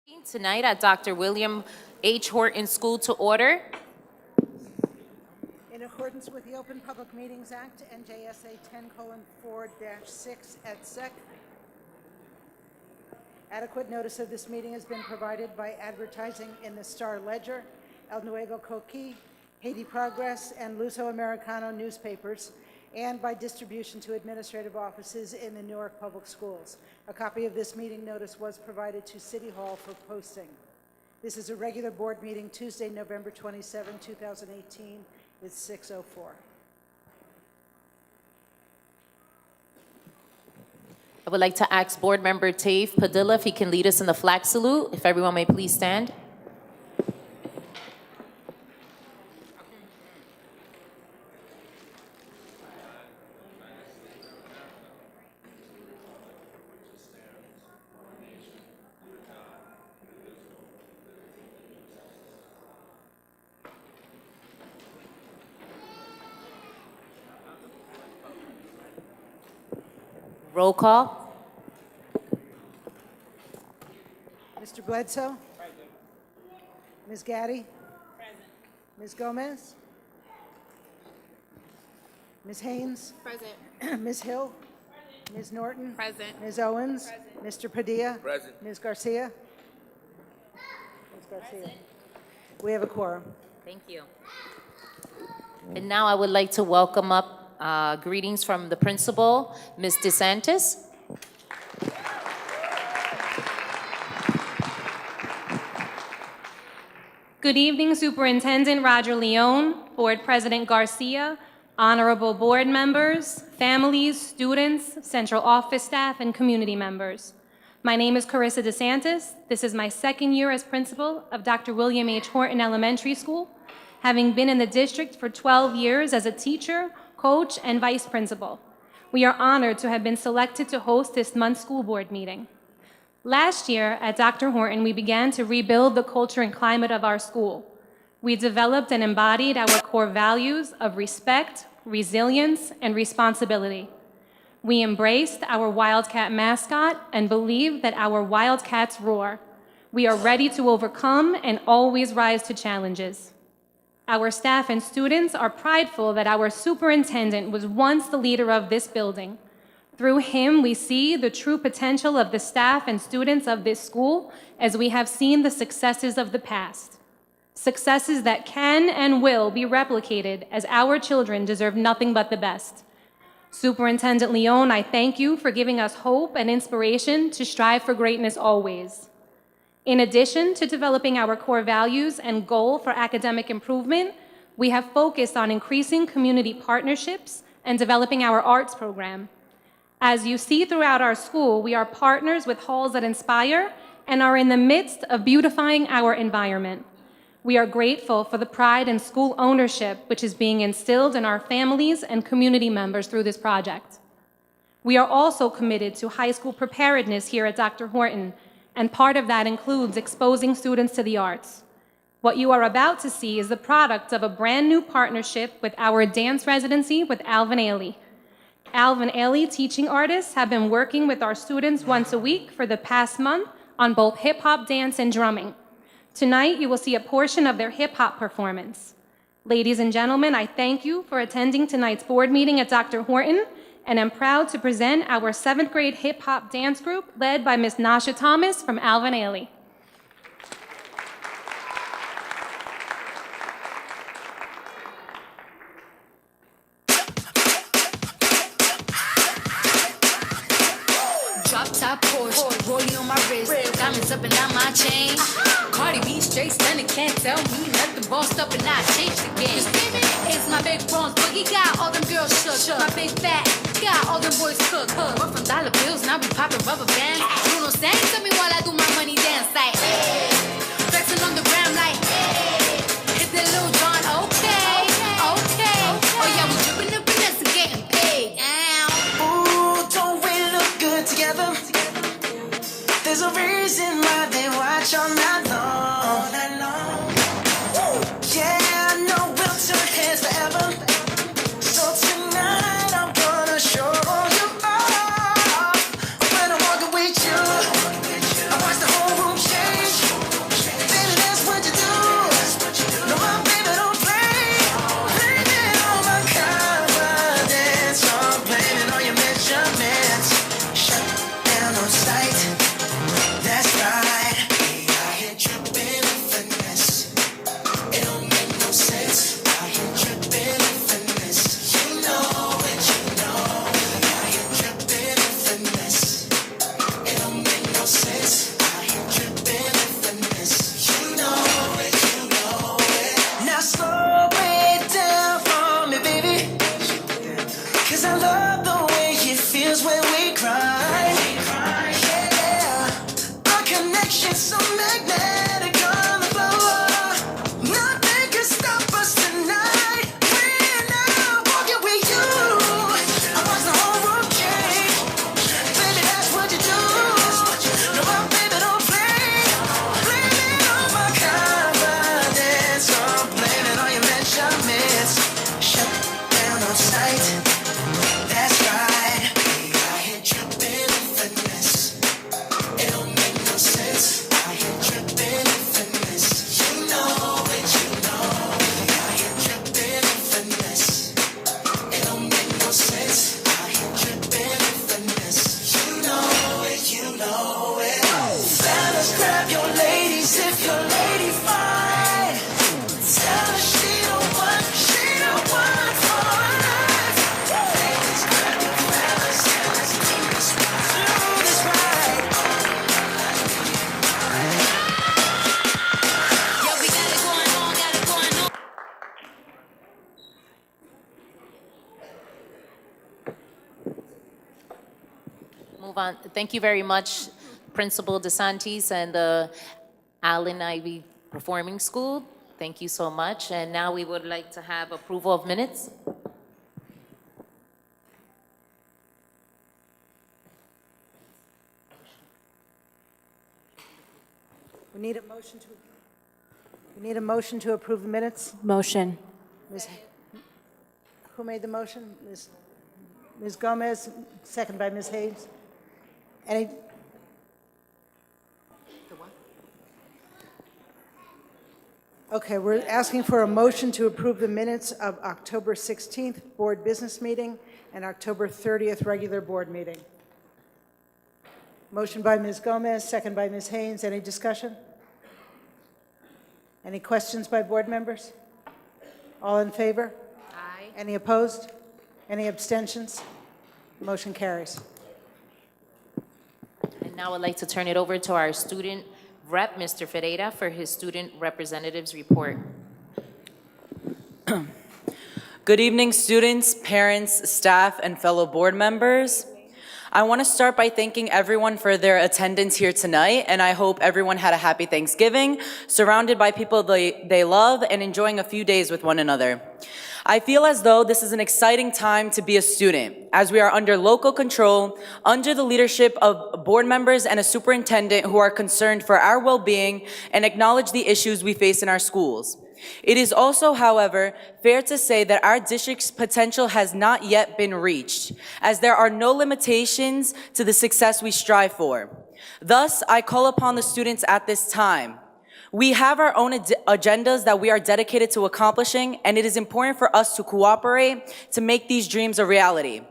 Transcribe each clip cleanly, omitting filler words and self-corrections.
Tonight at Dr. William H. Horton School to order. In accordance with the Open Public Meetings Act, NJSA 10:4-6 et sec. Adequate notice of this meeting has been provided by advertising in the Star Ledger, El Nuevo Coquí, Haiti Progress, and Luso Americano newspapers, and by distribution to administrative offices in the Newark Public Schools. A copy of this meeting notice was provided to City Hall for posting. This is a regular board meeting, Tuesday, November 27, 2018. It's 6:04. I would like to ask Board Member Taif Padilla if he can lead us in the flag salute. If everyone may please stand. Roll call. Mr. Bledsoe? Ms. Gaddy? Ms. Gomez? Ms. Haynes? Present. Ms. Hill? Ms. Norton? Present. Ms. Owens? Mr. Padilla? Present. Ms. Garcia? Ms. Garcia. We have a quorum. Thank you. And now I would like to welcome up greetings from the principal, Ms. DeSantis. Good evening, Superintendent Roger Leone, Board President Garcia, honorable board members, families, students, central office staff, and community members. My name is Carissa DeSantis. This is my second year as principal of Dr. William H. Horton Elementary School, having been in the district for 12 years as a teacher, coach, and vice principal. We are honored to have been selected to host this month's school board meeting. Last year at Dr. Horton, we began to rebuild the culture and climate of our school. We developed and embodied our core values of respect, resilience, and responsibility. We embraced our Wildcat mascot and believe that our Wildcats roar. We are ready to overcome and always rise to challenges. Our staff and students are prideful that our superintendent was once the leader of this building. Through him, we see the true potential of the staff and students of this school as we have seen the successes of the past. Successes that can and will be replicated as our children deserve nothing but the best. Superintendent Leone, I thank you for giving us hope and inspiration to strive for greatness always. In addition to developing our core values and goal for academic improvement, we have focused on increasing community partnerships and developing our arts program. As you see throughout our school, we are partners with Halls That Inspire and are in the midst of beautifying our environment. We are grateful for the pride in school ownership which is being instilled in our families and community members through this project. We are also committed to high school preparedness here at Dr. Horton, and part of that includes exposing students to the arts. What you are about to see is the product of a brand new partnership with our dance residency with Alvin Ailey. Alvin Ailey teaching artists have been working with our students once a week for the past month on both hip-hop dance and drumming. Tonight, you will see a portion of their hip-hop performance. Ladies and gentlemen, I thank you for attending tonight's board meeting at Dr. Horton, and I'm proud to present our 7th grade hip-hop dance group led by Ms. Nasha Thomas from Alvin Ailey. Drop top Porsche, rollie on my wrist, diamonds up and down my chain. Cardi B straight stunning, can't tell me nothing. Bossed up and I changed the game. It's my big bronze boogie, got all them girls shook. My big fat, got all them boys cooked. We're from dollar bills, now we popping rubber bands. Bruno sang to me while I do my money dance like, hey. Flexing on the gram like, hey. Hit that Lil Jon, okay. Oh yeah, we dripping the finesse and getting paid. Ooh, don't we look good together? There's a reason why they watch all night long. Yeah, I know we'll turn heads forever. So tonight I'm gonna show you off. When I'm walking with you, I watch the whole room change. so magnetic on the floor. Nothing can stop us tonight. When I'm walking with you, I watch the whole world change. Baby, that's what you do. No, my baby don't play. Blame it on my confidence. I'm blaming on your measurements. Shut down on sight. That's right. We out here tripping in finesse. It don't make no sense. Out here tripping in finesse. You know it, you know. We out here tripping in finesse. It don't make no sense. Out here tripping in finesse. You know it, you know it. Fellas, grab your ladies if your lady fine. Tell her she the one for life. Ladies, grab your fellas and let's do this right. Do this right. Yo, we got it going on, got it going on. Move on. Thank you very much, Principal DeSantis and the Allen Ivy Performing School. Thank you so much. And now we would like to have approval of minutes. We need a motion to approve the minutes. Motion. Who made the motion? Ms. Gomez, second by Ms. Hayes. Any? Okay, we're asking for a motion to approve the minutes of October 16th Board Business Meeting and October 30th Regular Board Meeting. Motion by Ms. Gomez, second by Ms. Haynes. Any discussion? Any questions by board members? All in favor? Aye. Any opposed? Any abstentions? Motion carries. And now I'd like to turn it over to our student rep, Mr. Ferreira, for his student representatives report. Good evening, students, parents, staff, and fellow board members. I want to start by thanking everyone for their attendance here tonight, and I hope everyone had a happy Thanksgiving, surrounded by people they love, and enjoying a few days with one another. I feel as though this is an exciting time to be a student, as we are under local control, under the leadership of board members and a superintendent who are concerned for our well-being and acknowledge the issues we face in our schools. It is also, however, fair to say that our district's potential has not yet been reached, as there are no limitations to the success we strive for. Thus, I call upon the students at this time. We have our own agendas that we are dedicated to accomplishing, and it is important for us to cooperate to make these dreams a reality.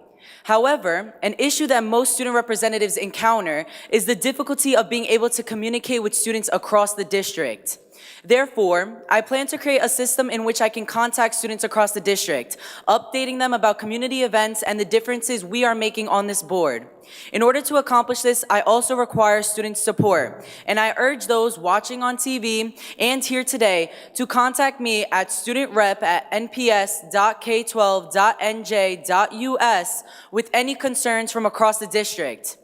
However, an issue that most student representatives encounter is the difficulty of being able to communicate with students across the district. Therefore, I plan to create a system in which I can contact students across the district, updating them about community events and the differences we are making on this board. In order to accomplish this, I also require student support, and I urge those watching on TV and here today to contact me at studentrep@nps.k12.nj.us with any concerns from across the district.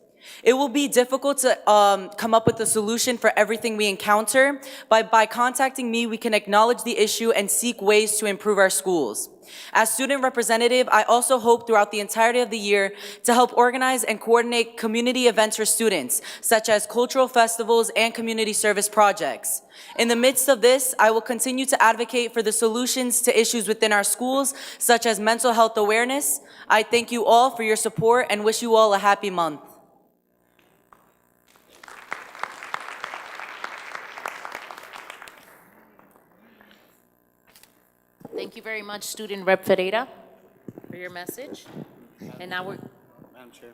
It will be difficult to come up with a solution for everything we encounter, but by contacting me, we can acknowledge the issue and seek ways to improve our schools. As student representative, I also hope throughout the entirety of the year to help organize and coordinate community events for students, such as cultural festivals and community service projects. In the midst of this, I will continue to advocate for the solutions to issues within our schools, such as mental health awareness. I thank you all for your support and wish you all a happy month. Thank you very much, Student Rep Ferreira, for your message. And now we're, Madam Chair.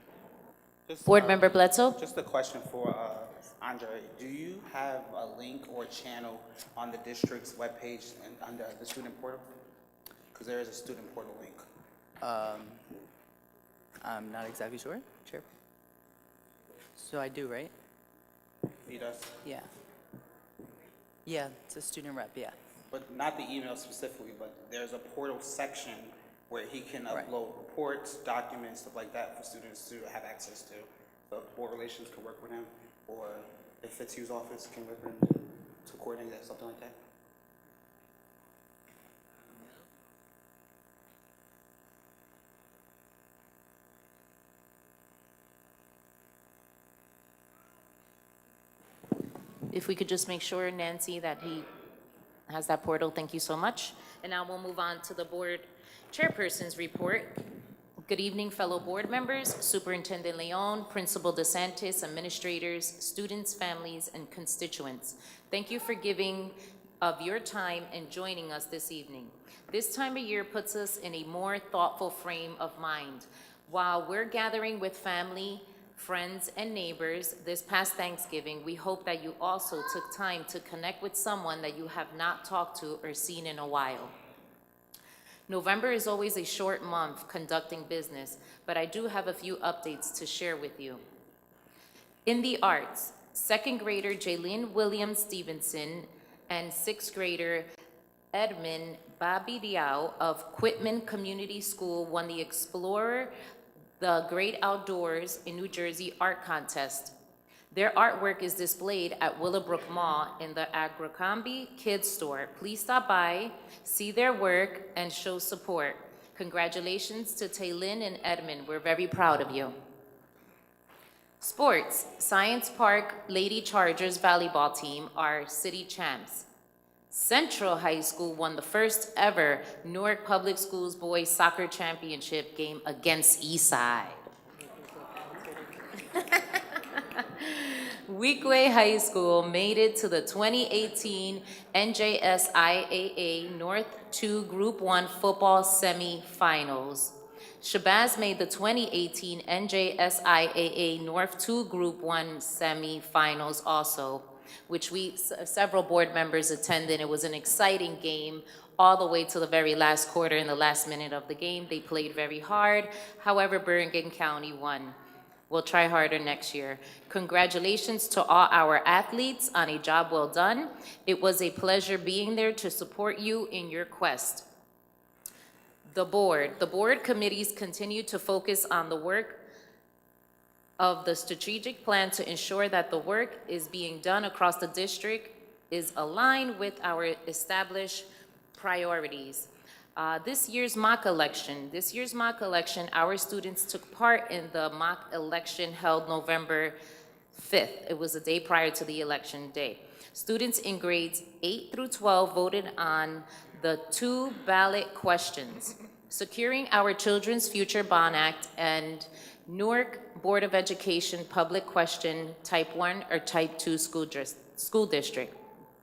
Just, Board Member Bledsoe. Just a question for Andre. Do you have a link or channel on the district's webpage and under the student portal? Because there is a student portal link. I'm not exactly sure, Chair. So I do, right? He does, Yeah. Yeah, it's a student rep, yeah. but not the email specifically, but there's a portal section where he can Right. upload reports, documents, stuff like that for students to have access to. So board relations could work with him, or if Fitzhugh's office can rip in to coordinate that, something like that? If we could just make sure, Nancy, that he has that portal, thank you so much. And now we'll move on to the board chairperson's report. Good evening, fellow board members, Superintendent Leon, Principal DeSantis, administrators, students, families, and constituents. Thank you for giving of your time and joining us this evening. This time of year puts us in a more thoughtful frame of mind. While we're gathering with family, friends, and neighbors this past Thanksgiving, we hope that you also took time to connect with someone that you have not talked to or seen in a while. November is always a short month conducting business, but I do have a few updates to share with you. In the arts, second grader Jaylene Williams Stevenson and sixth grader Edmund Bobby Diao of Quitman Community School won the Explorer the Great Outdoors in New Jersey art contest. Their artwork is displayed at Willowbrook Mall in the Abercrombie Kids Store. Please stop by, see their work, and show support. Congratulations to Taylin and Edmund. We're very proud of you. Sports, Science Park Lady Chargers volleyball team are city champs. Central High School won the first ever Newark Public Schools Boys Soccer Championship game against Eastside. Weequahic High School made it to the 2018 NJSIAA North 2 Group 1 football semifinals. Shabazz made the 2018 NJSIAA North 2 Group 1 semifinals also, which several board members attended. It was an exciting game all the way to the very last quarter. In the last minute of the game, they played very hard. However, Bergen County won. We'll try harder next year. Congratulations to all our athletes on a job well done. It was a pleasure being there to support you in your quest. The board committees continue to focus on the work of the strategic plan to ensure that the work is being done across the district is aligned with our established priorities. This year's mock election, our students took part in the mock election held November 5th. It was the day prior to the election day. Students in grades 8 through 12 voted on the 2 ballot questions: Securing Our Children's Future Bond Act and Newark Board of Education Public Question Type 1 or Type 2 school district.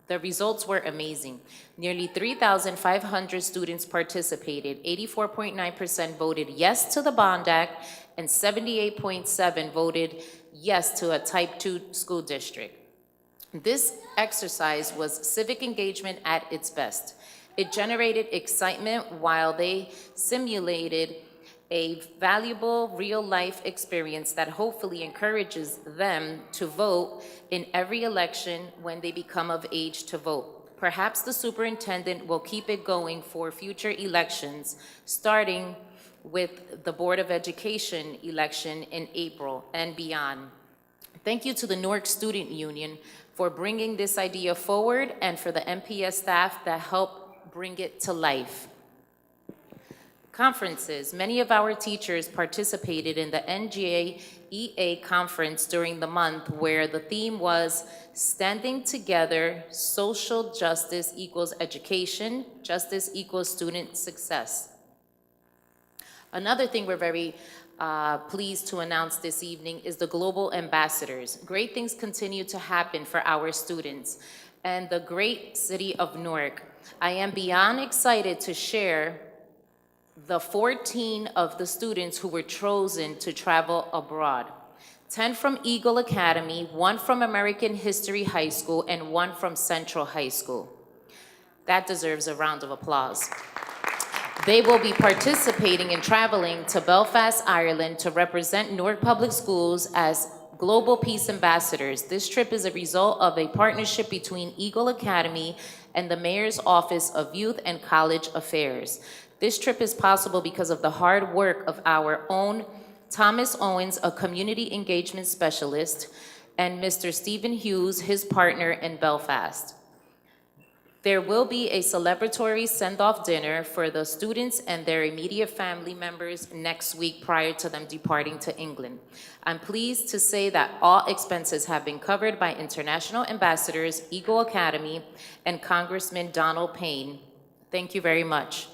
The results were amazing. Nearly 3,500 students participated. 84.9% voted yes to the Bond Act, and 78.7% voted yes to a Type 2 school district. This exercise was civic engagement at its best. It generated excitement while they simulated a valuable real-life experience that hopefully encourages them to vote in every election when they become of age to vote. Perhaps the superintendent will keep it going for future elections, starting with the Board of Education election in April and beyond. Thank you to the Newark Student Union for bringing this idea forward and for the MPS staff that helped bring it to life. Conferences. Many of our teachers participated in the NJEA conference during the month, where the theme was Standing Together, Social Justice Equals Education, Justice Equals Student Success. Another thing we're very pleased to announce this evening is the Global Ambassadors. Great things continue to happen for our students and the great city of Newark. I am beyond excited to share the 14 of the students who were chosen to travel abroad. 10 from Eagle Academy, 1 from American History High School, and 1 from Central High School. That deserves a round of applause. They will be participating and traveling to Belfast, Ireland to represent Newark Public Schools as Global Peace Ambassadors. This trip is a result of a partnership between Eagle Academy and the Mayor's Office of Youth and College Affairs. This trip is possible because of the hard work of our own Thomas Owens, a community engagement specialist, and Mr. Stephen Hughes, his partner in Belfast. There will be a celebratory send-off dinner for the students and their immediate family members next week prior to them departing to England. I'm pleased to say that all expenses have been covered by international ambassadors, Eagle Academy, and Congressman Donald Payne. Thank you very much.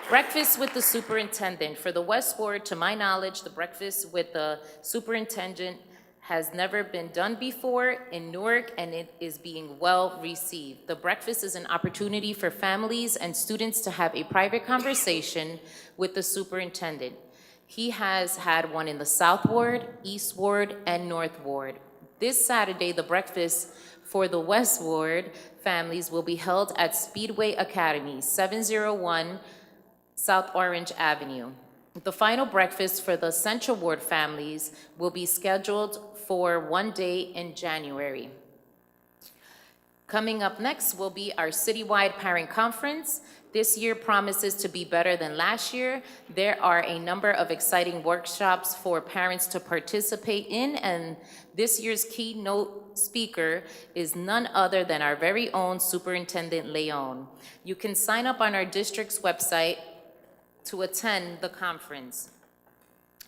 Breakfast with the superintendent. For the West Ward, to my knowledge, the breakfast with the superintendent has never been done before in Newark, and it is being well received. The breakfast is an opportunity for families and students to have a private conversation with the superintendent. He has had one in the South Ward, East Ward, and North Ward. This Saturday, the breakfast for the West Ward families will be held at Speedway Academy, 701 South Orange Avenue. The final breakfast for the Central Ward families will be scheduled for one day in January. Coming up next will be our citywide parent conference. This year promises to be better than last year. There are a number of exciting workshops for parents to participate in, and this year's keynote speaker is none other than our very own Superintendent Leon. You can sign up on our district's website to attend the conference.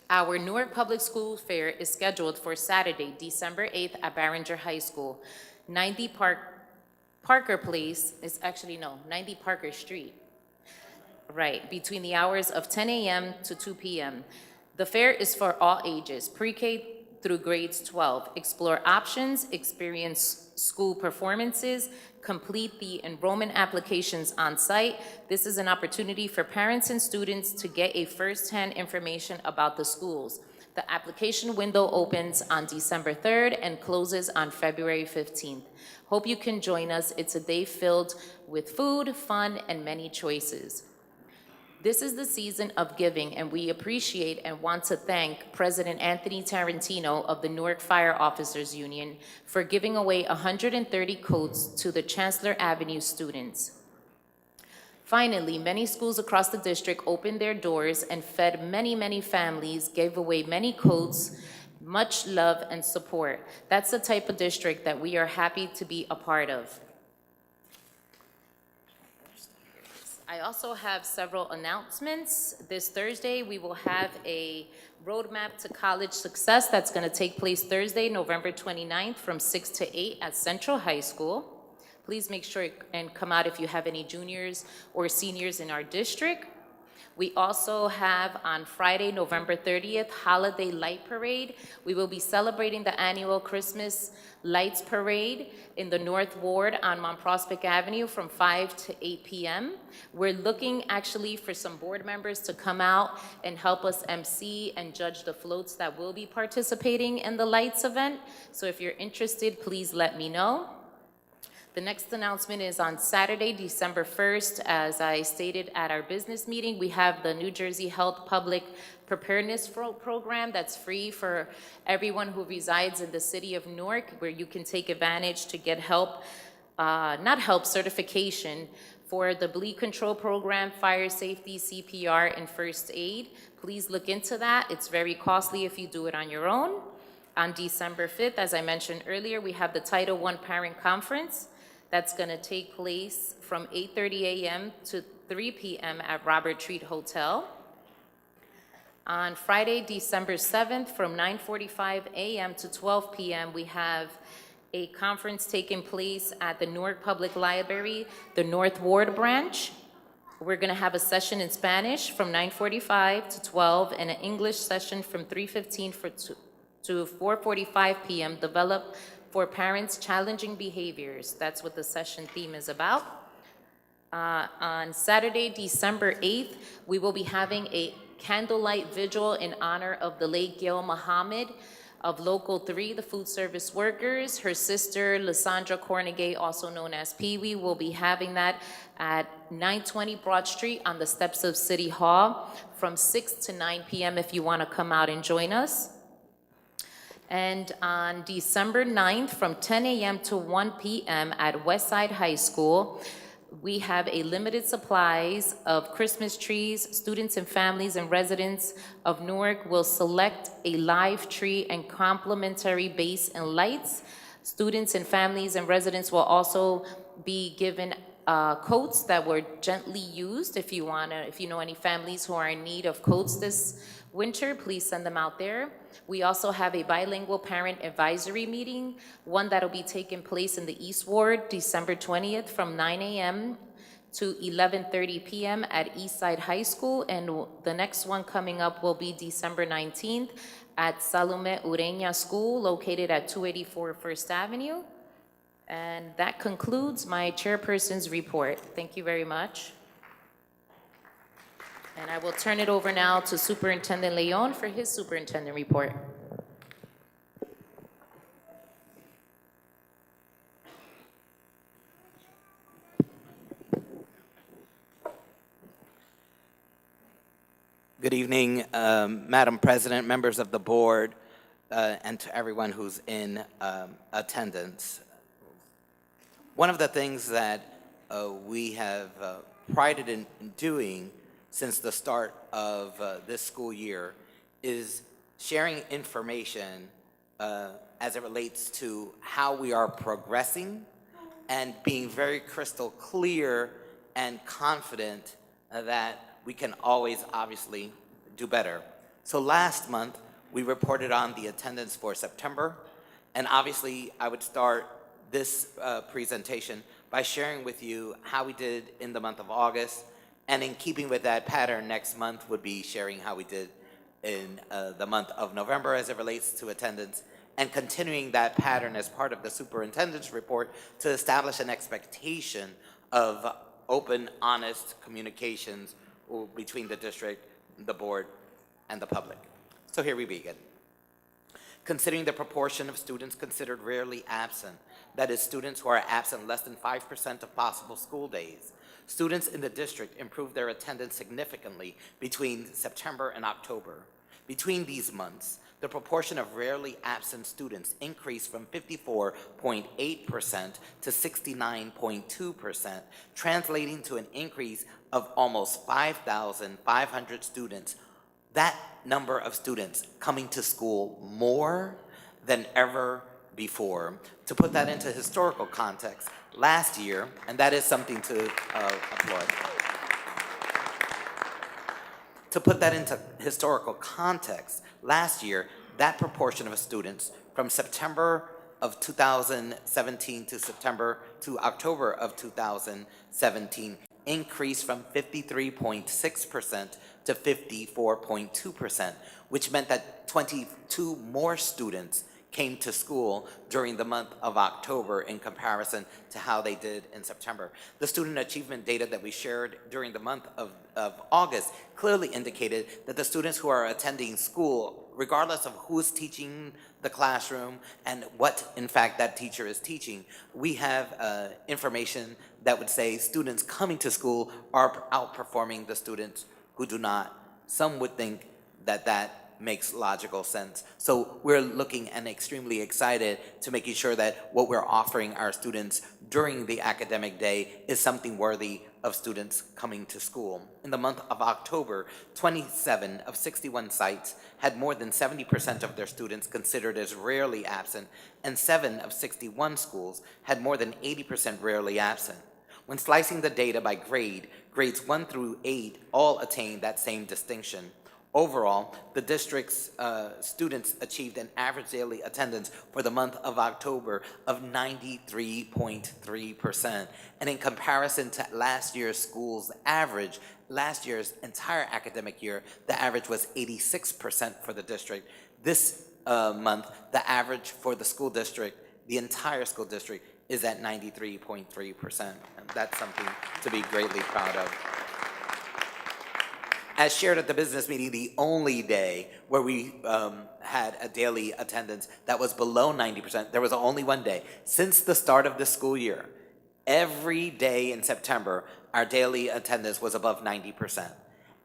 Our Newark Public School Fair is scheduled for Saturday, December 8th at Barringer High School. 90 Parker Place is actually, no, 90 Parker Street. Right, between the hours of 10 a.m. to 2 p.m. The fair is for all ages, pre-K through grades 12. Explore options, experience school performances, complete the enrollment applications on site. This is an opportunity for parents and students to get a first-hand information about the schools. The application window opens on December 3rd and closes on February 15th. Hope you can join us. It's a day filled with food, fun, and many choices. This is the season of giving, and we appreciate and want to thank President Anthony Tarantino of the Newark Fire Officers Union for giving away 130 coats to the Chancellor Avenue students. Finally, many schools across the district opened their doors and fed many families, gave away many coats, much love and support. That's the type of district that we are happy to be a part of. I also have several announcements. This Thursday, we will have a roadmap to college success that's going to take place Thursday, November 29th from 6 to 8 at Central High School. Please make sure and come out if you have any juniors or seniors in our district. We also have on Friday, November 30th, Holiday Light Parade. We will be celebrating the annual Christmas Lights Parade in the North Ward on Mount Prospect Avenue from 5 to 8 p.m. We're looking actually for some board members to come out and help us MC and judge the floats that will be participating in the lights event. So if you're interested, please let me know. The next announcement is on Saturday, December 1st. As I stated at our business meeting, we have the New Jersey Health Public Preparedness Program that's free for everyone who resides in the city of Newark, where you can take advantage to get help, certification for the bleed control program, fire safety, CPR, and first aid. Please look into that. It's very costly if you do it on your own. On December 5th, as I mentioned earlier, we have the Title I Parent Conference. That's going to take place from 8:30 a.m. to 3 p.m. at Robert Treat Hotel. On Friday, December 7th, from 9:45 a.m. to 12 p.m., we have a conference taking place at the Newark Public Library, the North Ward branch. We're going to have a session in Spanish from 9:45 to 12 and an English session from 3:15 to 4:45 p.m. developed for parents challenging behaviors. That's what the session theme is about. On Saturday, December 8th, we will be having a candlelight vigil in honor of the late Gail Muhammad of Local 3, the food service workers. Her sister, Lysandra Cornegay, also known as Pee-wee, will be having that at 920 Broad Street on the steps of City Hall from 6 to 9 p.m. if you want to come out and join us. And on December 9th, from 10 a.m. to 1 p.m. at Westside High School, We have a limited supplies of Christmas trees. Students and families and residents of Newark will select a live tree and complimentary base and lights. Students and families and residents will also be given coats that were gently used. If you know any families who are in need of coats this winter, please send them out there. We also have a bilingual parent advisory meeting, one that'll be taking place in the East Ward, December 20th from 9 a.m. to 11:30 p.m. at Eastside High School, and the next one coming up will be December 19th at Salome Ureña School, located at 284 First Avenue. And that concludes my chairperson's report. Thank you very much. And I will turn it over now to Superintendent Leon for his superintendent report. Good evening, Madam President, members of the board, and to everyone who's in attendance. One of the things that we have prided in doing since the start of this school year is sharing information as it relates to how we are progressing and being very crystal clear and confident that we can always obviously do better. So last month, we reported on the attendance for September, and obviously I would start this presentation by sharing with you how we did in the month of August, and in keeping with that pattern, next month would be sharing how we did in the month of November as it relates to attendance, and continuing that pattern as part of the superintendent's report to establish an expectation of open, honest communications between the district, the board, and the public. So here we begin. Considering the proportion of students considered rarely absent, that is, students who are absent less than 5% of possible school days, students in the district improved their attendance significantly between September and October. Between these months, the proportion of rarely absent students increased from 54.8% to 69.2%, translating to an increase of almost 5,500 students. That number of students coming to school more than ever before. To put that into historical context, last year, and that is something to applaud. To put that into historical context, last year, that proportion of students from September of 2017 to October of 2017 increased from 53.6% to 54.2%, which meant that 22 more students came to school during the month of October in comparison to how they did in September. The student achievement data that we shared during the month of August clearly indicated that the students who are attending school, regardless of who's teaching the classroom and what, in fact, that teacher is teaching, we have information that would say students coming to school are outperforming the students who do not. Some would think that that makes logical sense. So we're looking and extremely excited to making sure that what we're offering our students during the academic day is something worthy of students coming to school. In the month of October, 27 of 61 sites had more than 70% of their students considered as rarely absent, and 7 of 61 schools had more than 80% rarely absent. When slicing the data by grade, grades 1 through 8 all attained that same distinction. Overall, the district's students achieved an average daily attendance for the month of October of 93.3%. And in comparison to last year's school's average, last year's entire academic year, the average was 86% for the district. This month, the average for the school district, the entire school district, is at 93.3%. And that's something to be greatly proud of. As shared at the business meeting, the only day where we had a daily attendance that was below 90%, there was only one day. Since the start of the school year, every day in September, our daily attendance was above 90%.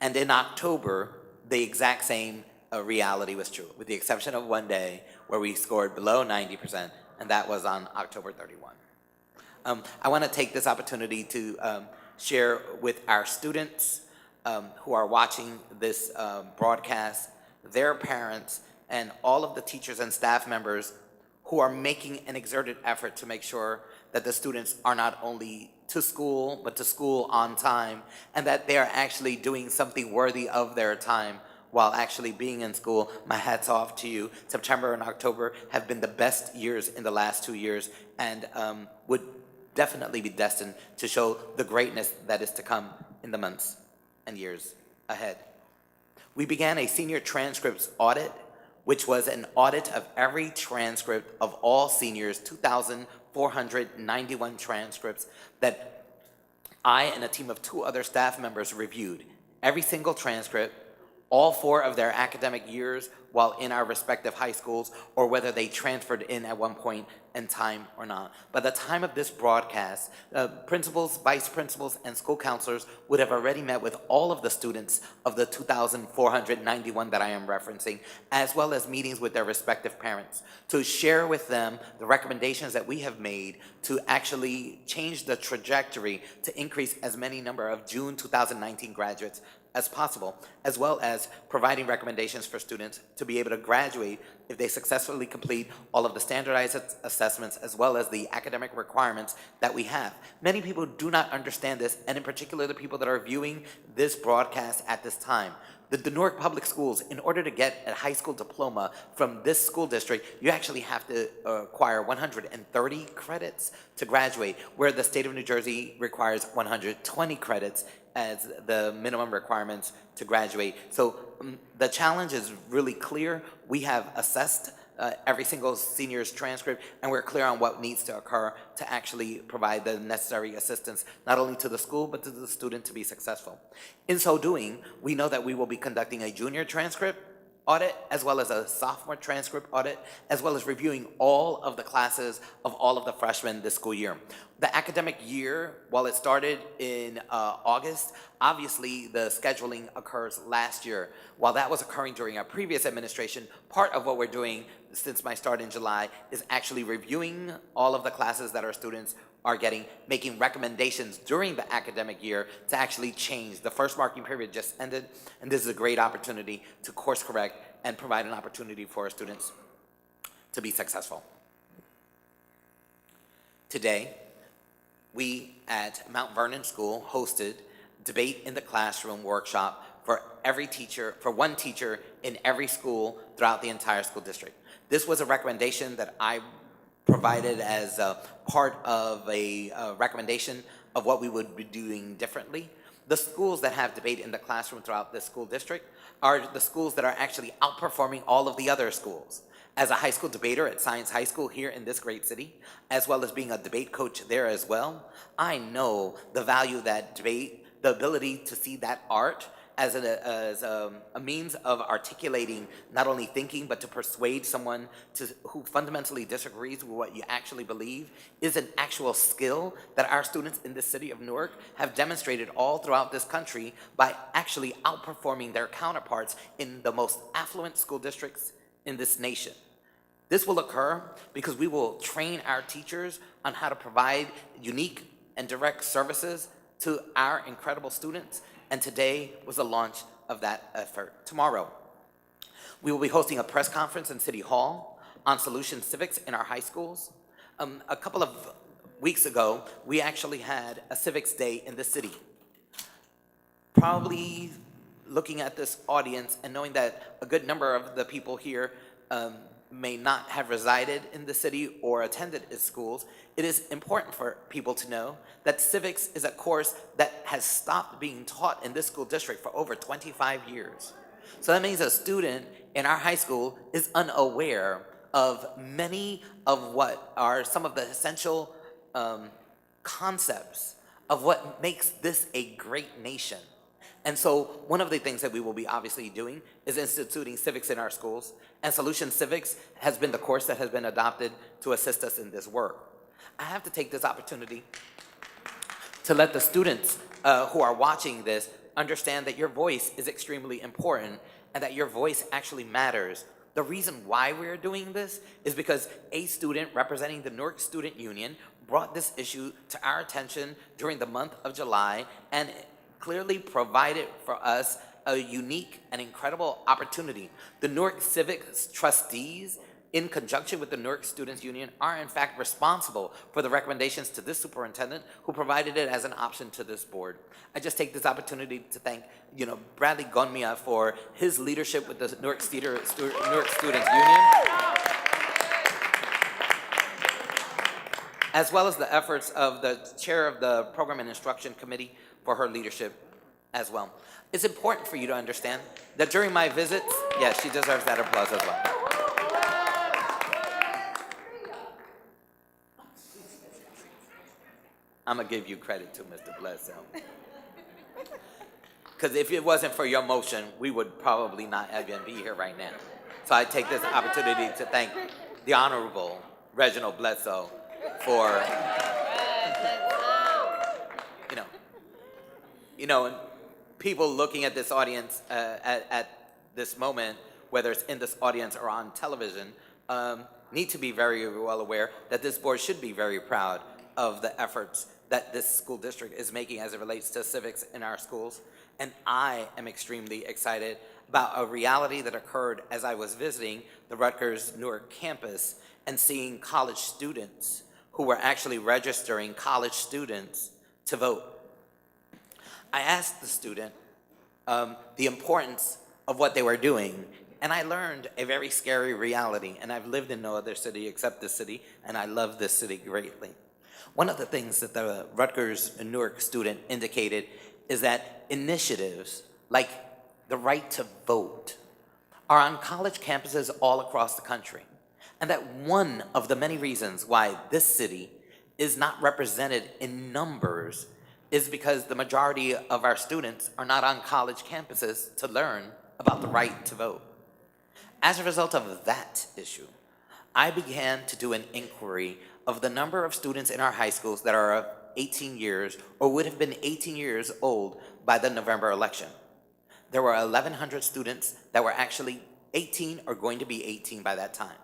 And in October, the exact same reality was true, with the exception of one day where we scored below 90%, and that was on October 31. I want to take this opportunity to share with our students who are watching this broadcast, their parents, and all of the teachers and staff members who are making an exerted effort to make sure that the students are not only to school, but to school on time, and that they are actually doing something worthy of their time while actually being in school. My hat's off to you. September and October have been the best years in the last 2 years, and would definitely be destined to show the greatness that is to come in the months and years ahead. We began a senior transcripts audit, which was an audit of every transcript of all seniors, 2,491 transcripts that I and a team of 2 other staff members reviewed. Every single transcript, all 4 of their academic years while in our respective high schools, or whether they transferred in at one point in time or not. By the time of this broadcast, principals, vice principals, and school counselors would have already met with all of the students of the 2,491 that I am referencing, as well as meetings with their respective parents, to share with them the recommendations that we have made to actually change the trajectory to increase as many number of June 2019 graduates as possible, as well as providing recommendations for students to be able to graduate if they successfully complete all of the standardized assessments as well as the academic requirements that we have. Many people do not understand this, and in particular the people that are viewing this broadcast at this time. The Newark Public Schools, in order to get a high school diploma from this school district, you actually have to acquire 130 credits to graduate, where the state of New Jersey requires 120 credits as the minimum requirements to graduate. So the challenge is really clear. We have assessed every single senior's transcript, and we're clear on what needs to occur to actually provide the necessary assistance, not only to the school, but to the student to be successful. In so doing, we know that we will be conducting a junior transcript audit, as well as a sophomore transcript audit, as well as reviewing all of the classes of all of the freshmen this school year. The academic year, while it started in August, obviously the scheduling occurs last year. While that was occurring during our previous administration, part of what we're doing since my start in July is actually reviewing all of the classes that our students are getting, making recommendations during the academic year to actually change. The first marking period just ended, and this is a great opportunity to course correct and provide an opportunity for our students to be successful. Today, we at Mount Vernon School hosted Debate in the Classroom workshop for every teacher, for one teacher in every school throughout the entire school district. This was a recommendation that I provided as a part of a recommendation of what we would be doing differently. The schools that have debate in the classroom throughout the school district are the schools that are actually outperforming all of the other schools. As a high school debater at Science High School here in this great city, as well as being a debate coach there as well, I know the value that debate, the ability to see that art as a means of articulating not only thinking, but to persuade someone who fundamentally disagrees with what you actually believe, is an actual skill that our students in the city of Newark have demonstrated all throughout this country by actually outperforming their counterparts in the most affluent school districts in this nation. This will occur because we will train our teachers on how to provide unique and direct services to our incredible students, and today was the launch of that effort. Tomorrow, we will be hosting a press conference in City Hall on solution civics in our high schools. A couple of weeks ago, we actually had a civics day in the city. Probably looking at this audience and knowing that a good number of the people here may not have resided in the city or attended its schools, it is important for people to know that civics is a course that has stopped being taught in this school district for over 25 years. So that means a student in our high school is unaware of many of what are some of the essential concepts of what makes this a great nation. And so one of the things that we will be obviously doing is instituting civics in our schools, and Solution Civics has been the course that has been adopted to assist us in this work. I have to take this opportunity to let the students who are watching this understand that your voice is extremely important and that your voice actually matters. The reason why we're doing this is because a student representing the Newark Student Union brought this issue to our attention during the month of July and clearly provided for us a unique and incredible opportunity. The Newark Civic trustees, in conjunction with the Newark Students Union, are in fact responsible for the recommendations to this superintendent, who provided it as an option to this board. I just take this opportunity to thank, Bradley Gonmia for his leadership with the Newark Students Union, as well as the efforts of the chair of the Program and Instruction Committee for her leadership as well. It's important for you to understand that during my visits, yes, she deserves that applause as well. I'm gonna give you credit too, Mr. Bledsoe. Because if it wasn't for your motion, we would probably not even be here right now. So I take this opportunity to thank the Honorable Reginald Bledsoe for, people looking at this audience at this moment, whether it's in this audience or on television, need to be very well aware that this board should be very proud of the efforts that this school district is making as it relates to civics in our schools. And I am extremely excited about a reality that occurred as I was visiting the Rutgers Newark campus and seeing college students who were actually registering college students to vote. I asked the student the importance of what they were doing, and I learned a very scary reality, and I've lived in no other city except this city, and I love this city greatly. One of the things that the Rutgers Newark student indicated is that initiatives like the right to vote are on college campuses all across the country, and that one of the many reasons why this city is not represented in numbers is because the majority of our students are not on college campuses to learn about the right to vote. As a result of that issue, I began to do an inquiry of the number of students in our high schools that are 18 years or would have been 18 years old by the November election. There were 1,100 students that were actually 18 or going to be 18 by that time.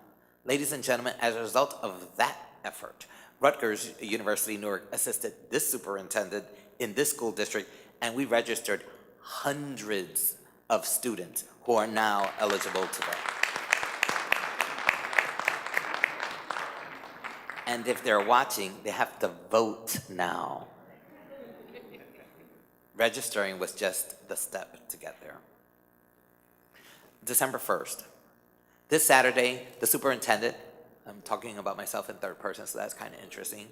Ladies and gentlemen, as a result of that effort, Rutgers University Newark assisted this superintendent in this school district, and we registered hundreds of students who are now eligible to vote. And if they're watching, they have to vote now. Registering was just the step to get there. December 1st. This Saturday, the superintendent, I'm talking about myself in third person, so that's kind of interesting.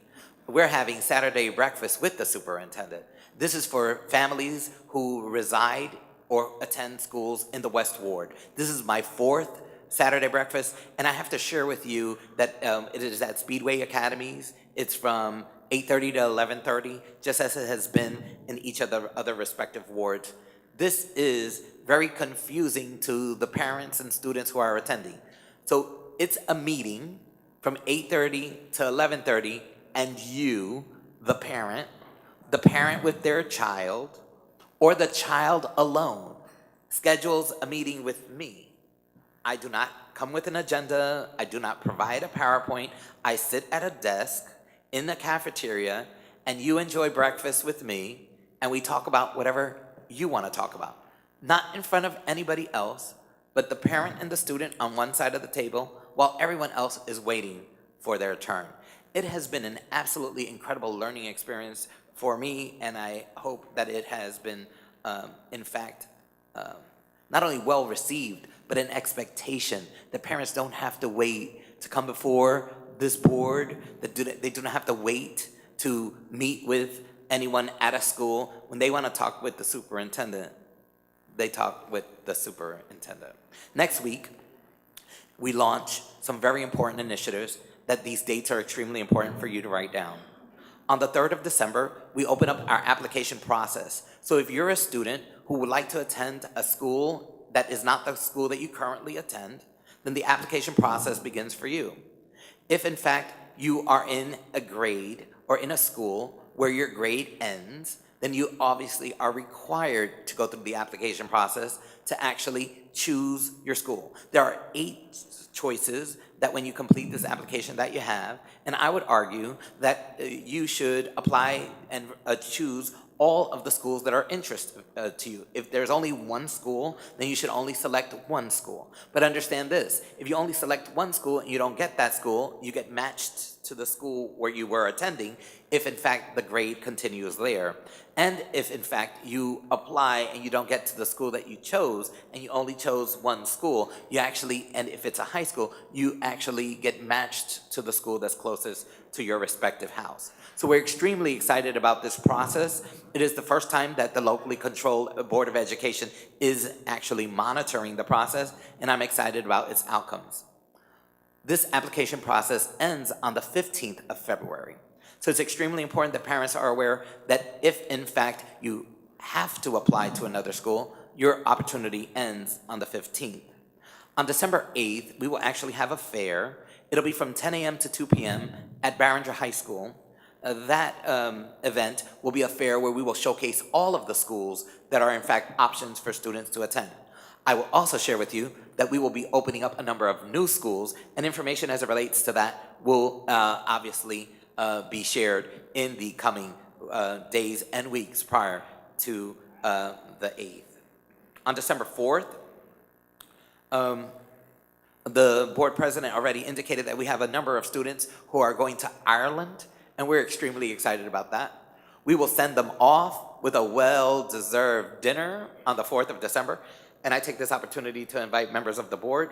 We're having Saturday breakfast with the superintendent. This is for families who reside or attend schools in the West Ward. This is my fourth Saturday breakfast, and I have to share with you that it is at Speedway Academies. It's from 8:30 to 11:30, just as it has been in each of the other respective wards. This is very confusing to the parents and students who are attending. So it's a meeting from 8:30 to 11:30, and you, the parent with their child, or the child alone, schedules a meeting with me. I do not come with an agenda. I do not provide a PowerPoint. I sit at a desk in the cafeteria, and you enjoy breakfast with me, and we talk about whatever you want to talk about. Not in front of anybody else, but the parent and the student on one side of the table, while everyone else is waiting for their turn. It has been an absolutely incredible learning experience for me, and I hope that it has been, in fact, not only well received, but an expectation that parents don't have to wait to come before this board, that they do not have to wait to meet with anyone at a school. When they want to talk with the superintendent, they talk with the superintendent. Next week, we launch some very important initiatives that these dates are extremely important for you to write down. On the 3rd of December, we open up our application process. So if you're a student who would like to attend a school that is not the school that you currently attend, then the application process begins for you. If in fact you are in a grade or in a school where your grade ends, then you obviously are required to go through the application process to actually choose your school. There are 8 choices that when you complete this application that you have, and I would argue that you should apply and choose all of the schools that are interest to you. If there's only one school, then you should only select one school. But understand this, if you only select one school and you don't get that school, you get matched to the school where you were attending if in fact the grade continues there. And if in fact you apply and you don't get to the school that you chose and you only chose one school, you actually, and if it's a high school, you actually get matched to the school that's closest to your respective house. So we're extremely excited about this process. It is the first time that the locally controlled Board of Education is actually monitoring the process, and I'm excited about its outcomes. This application process ends on the 15th of February. So it's extremely important that parents are aware that if in fact you have to apply to another school, your opportunity ends on the 15th. On December 8th, we will actually have a fair. It'll be from 10 a.m. to 2 p.m. at Barringer High School. That event will be a fair where we will showcase all of the schools that are in fact options for students to attend. I will also share with you that we will be opening up a number of new schools, and information as it relates to that will obviously be shared in the coming days and weeks prior to the 8th. On December 4th, the board president already indicated that we have a number of students who are going to Ireland, and we're extremely excited about that. We will send them off with a well-deserved dinner on the 4th of December, and I take this opportunity to invite members of the board.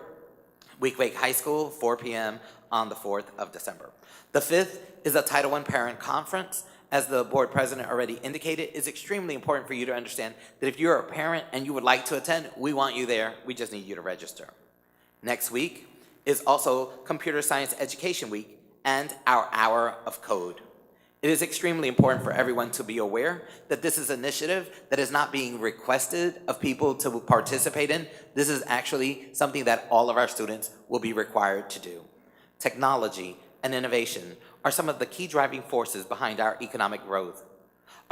Weequahic High School, 4 p.m. on the 4th of December. The 5th is a Title I Parent Conference. As the board president already indicated, it's extremely important for you to understand that if you're a parent and you would like to attend, we want you there. We just need you to register. Next week is also Computer Science Education Week and our Hour of Code. It is extremely important for everyone to be aware that this is an initiative that is not being requested of people to participate in. This is actually something that all of our students will be required to do. Technology and innovation are some of the key driving forces behind our economic growth.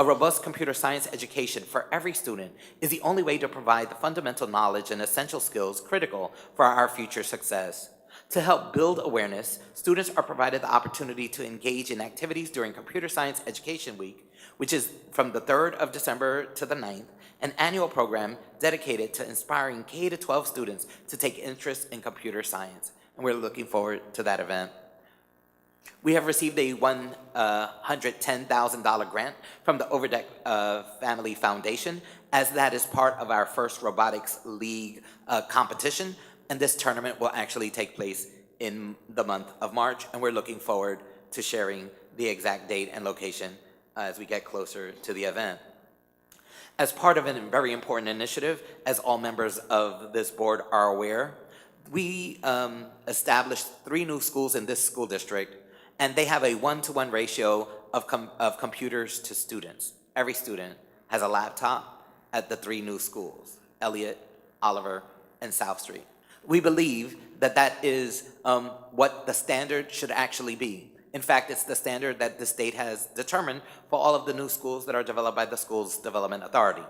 A robust computer science education for every student is the only way to provide the fundamental knowledge and essential skills critical for our future success. To help build awareness, students are provided the opportunity to engage in activities during Computer Science Education Week, which is from the 3rd of December to the 9th, an annual program dedicated to inspiring K-12 students to take interest in computer science. And we're looking forward to that event. We have received a $110,000 grant from the Overdeck Family Foundation, as that is part of our first Robotics League competition. And this tournament will actually take place in the month of March, and we're looking forward to sharing the exact date and location as we get closer to the event. As part of a very important initiative, as all members of this board are aware, we established 3 new schools in this school district, and they have a 1-to-1 ratio of computers to students. Every student has a laptop at the 3 new schools, Elliott, Oliver, and South Street. We believe that that is what the standard should actually be. In fact, it's the standard that the state has determined for all of the new schools that are developed by the Schools Development Authority.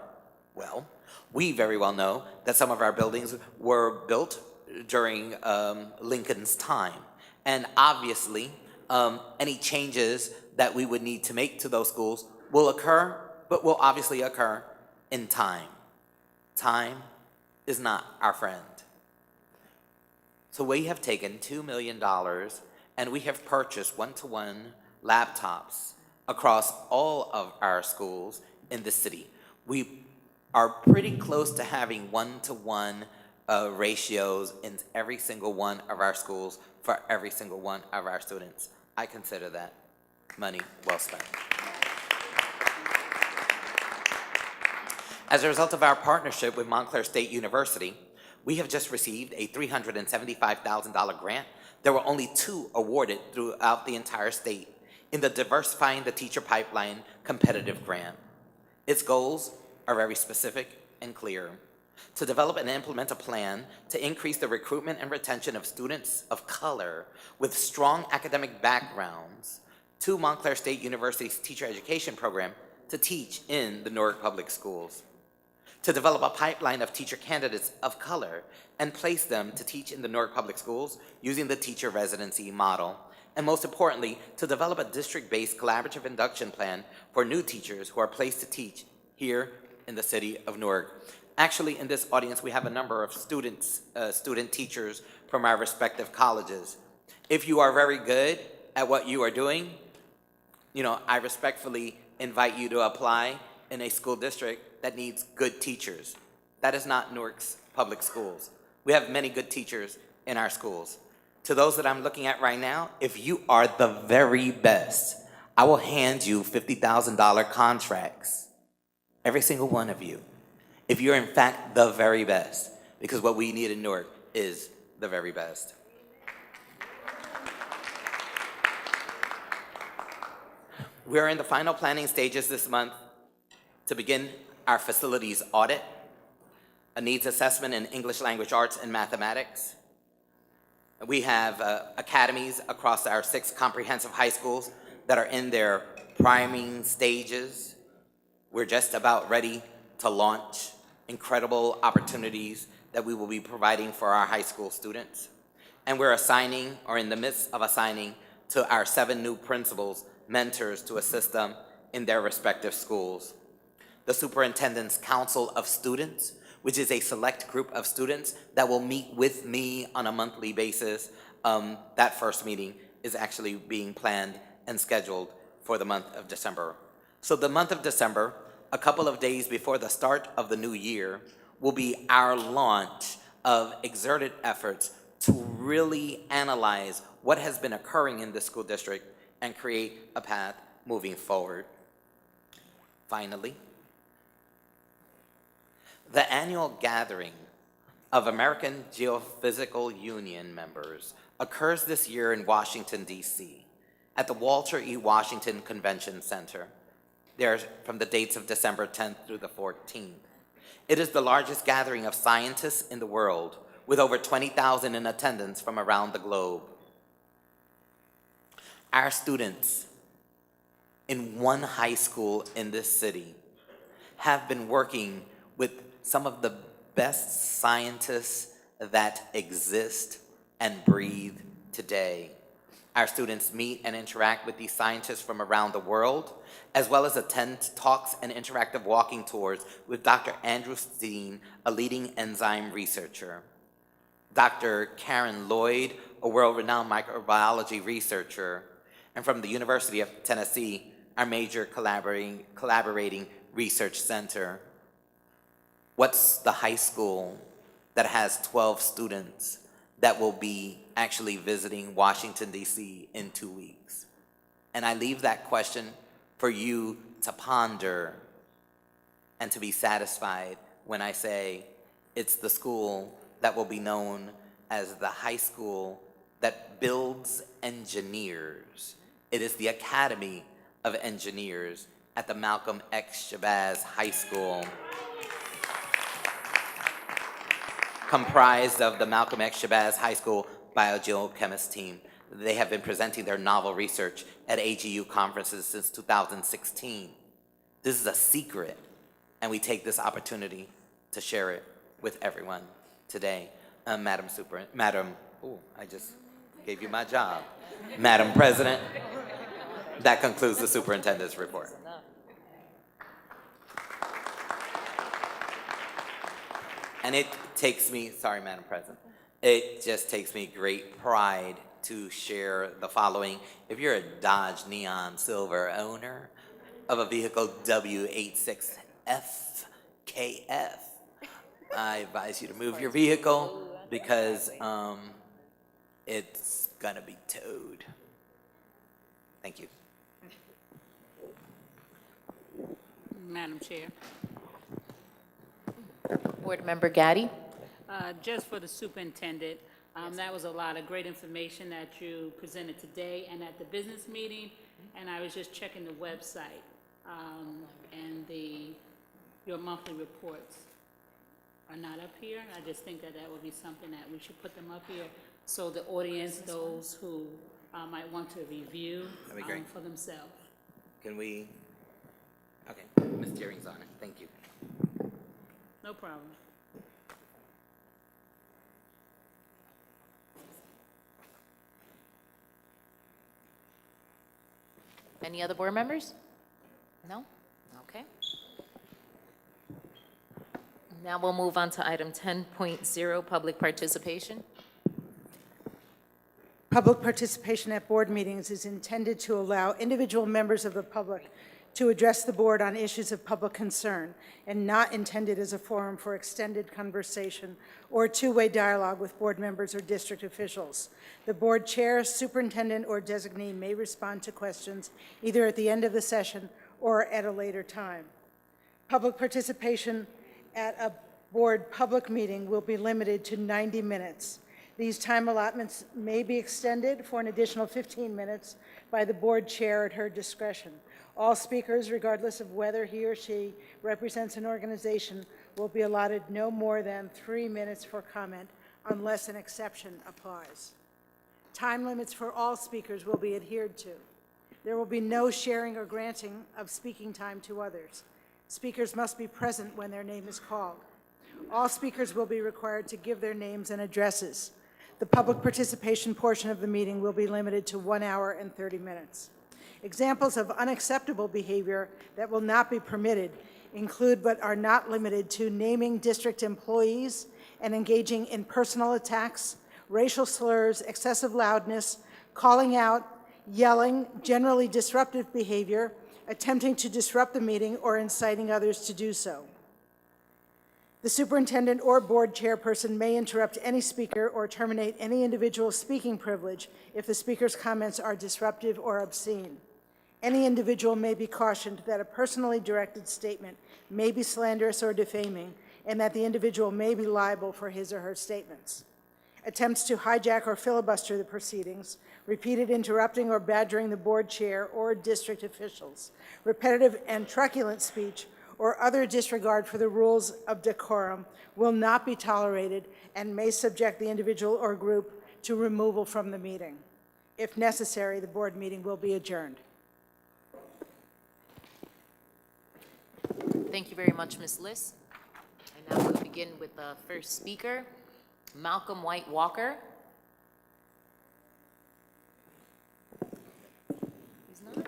Well, we very well know that some of our buildings were built during Lincoln's time. And obviously, any changes that we would need to make to those schools will occur, but will obviously occur in time. Time is not our friend. So we have taken $2 million and we have purchased 1-to-1 laptops across all of our schools in the city. We are pretty close to having 1-to-1 ratios in every single one of our schools for every single one of our students. I consider that money well spent. As a result of our partnership with Montclair State University, we have just received a $375,000 grant. There were only 2 awarded throughout the entire state in the Diversifying the Teacher Pipeline competitive grant. Its goals are very specific and clear: to develop and implement a plan to increase the recruitment and retention of students of color with strong academic backgrounds to Montclair State University's teacher education program to teach in the Newark Public Schools. to develop a pipeline of teacher candidates of color and place them to teach in the Newark Public Schools using the teacher residency model. And most importantly, to develop a district-based collaborative induction plan for new teachers who are placed to teach here in the city of Newark. Actually, in this audience, we have a number of student teachers from our respective colleges. If you are very good at what you are doing, I respectfully invite you to apply in a school district that needs good teachers. That is not Newark's public schools. We have many good teachers in our schools. To those that I'm looking at right now, if you are the very best, I will hand you $50,000 contracts, every single one of you, if you're in fact the very best, because what we need in Newark is the very best. We are in the final planning stages this month to begin our facilities audit, a needs assessment in English language arts and mathematics. We have academies across our 6 comprehensive high schools that are in their priming stages. We're just about ready to launch incredible opportunities that we will be providing for our high school students. And we're assigning, or in the midst of assigning, to our 7 new principals mentors to assist them in their respective schools. The Superintendent's Council of Students, which is a select group of students that will meet with me on a monthly basis. That first meeting is actually being planned and scheduled for the month of December. So the month of December, a couple of days before the start of the new year, will be our launch of exerted efforts to really analyze what has been occurring in the school district and create a path moving forward. Finally, the annual gathering of American Geophysical Union members occurs this year in Washington, D.C., at the Walter E. Washington Convention Center. There from the dates of December 10th through the 14th. It is the largest gathering of scientists in the world, with over 20,000 in attendance from around the globe. Our students in one high school in this city have been working with some of the best scientists that exist and breathe today. Our students meet and interact with these scientists from around the world, as well as attend talks and interactive walking tours with Dr. Andrew Steen, a leading enzyme researcher, Dr. Karen Lloyd, a world-renowned microbiology researcher, and from the University of Tennessee, our major collaborating research center. What's the high school that has 12 students that will be actually visiting Washington, D.C. in 2 weeks? And I leave that question for you to ponder and to be satisfied when I say it's the school that will be known as the high school that builds engineers. It is the Academy of Engineers at the Malcolm X. Shabazz High School, comprised of the Malcolm X. Shabazz High School biogeochemist team. They have been presenting their novel research at AGU conferences since 2016. This is a secret, and we take this opportunity to share it with everyone today. Madam, I just gave you my job. Madam President, that concludes the superintendent's report. And it takes me, sorry, Madam President, it just takes me great pride to share the following. If you're a Dodge Neon Silver owner of a vehicle W86FKF, I advise you to move your vehicle because it's gonna be towed. Thank you. Madam Chair, Board Member Gaddy. just for the superintendent, that was a lot of great information that you presented today and at the business meeting, and I was just checking the website, and your monthly reports are not up here. I just think that that would be something that we should put them up here so the audience, those who might want to review That'd be great. for themselves. Can we, okay, Ms. Deering's on it, thank you. No problem. Any other board members? No? Okay. Now we'll move on to item 10.0, public participation. Public participation at board meetings is intended to allow individual members of the public to address the board on issues of public concern and not intended as a forum for extended conversation or two-way dialogue with board members or district officials. The board chair, superintendent, or designee may respond to questions either at the end of the session or at a later time. Public participation at a board public meeting will be limited to 90 minutes. These time allotments may be extended for an additional 15 minutes by the board chair at her discretion. All speakers, regardless of whether he or she represents an organization, will be allotted no more than 3 minutes for comment unless an exception applies. Time limits for all speakers will be adhered to. There will be no sharing or granting of speaking time to others. Speakers must be present when their name is called. All speakers will be required to give their names and addresses. The public participation portion of the meeting will be limited to 1 hour and 30 minutes. Examples of unacceptable behavior that will not be permitted include but are not limited to naming district employees and engaging in personal attacks, racial slurs, excessive loudness, calling out, yelling, generally disruptive behavior, attempting to disrupt the meeting, or inciting others to do so. The superintendent or board chairperson may interrupt any speaker or terminate any individual speaking privilege if the speaker's comments are disruptive or obscene. Any individual may be cautioned that a personally directed statement may be slanderous or defaming, and that the individual may be liable for his or her statements. Attempts to hijack or filibuster the proceedings, repeated interrupting or badgering the board chair or district officials, repetitive and truculent speech, or other disregard for the rules of decorum will not be tolerated and may subject the individual or group to removal from the meeting. If necessary, the board meeting will be adjourned. Thank you very much, Ms. Liss. And now we'll begin with the first speaker, Malcolm White Walker. He's not?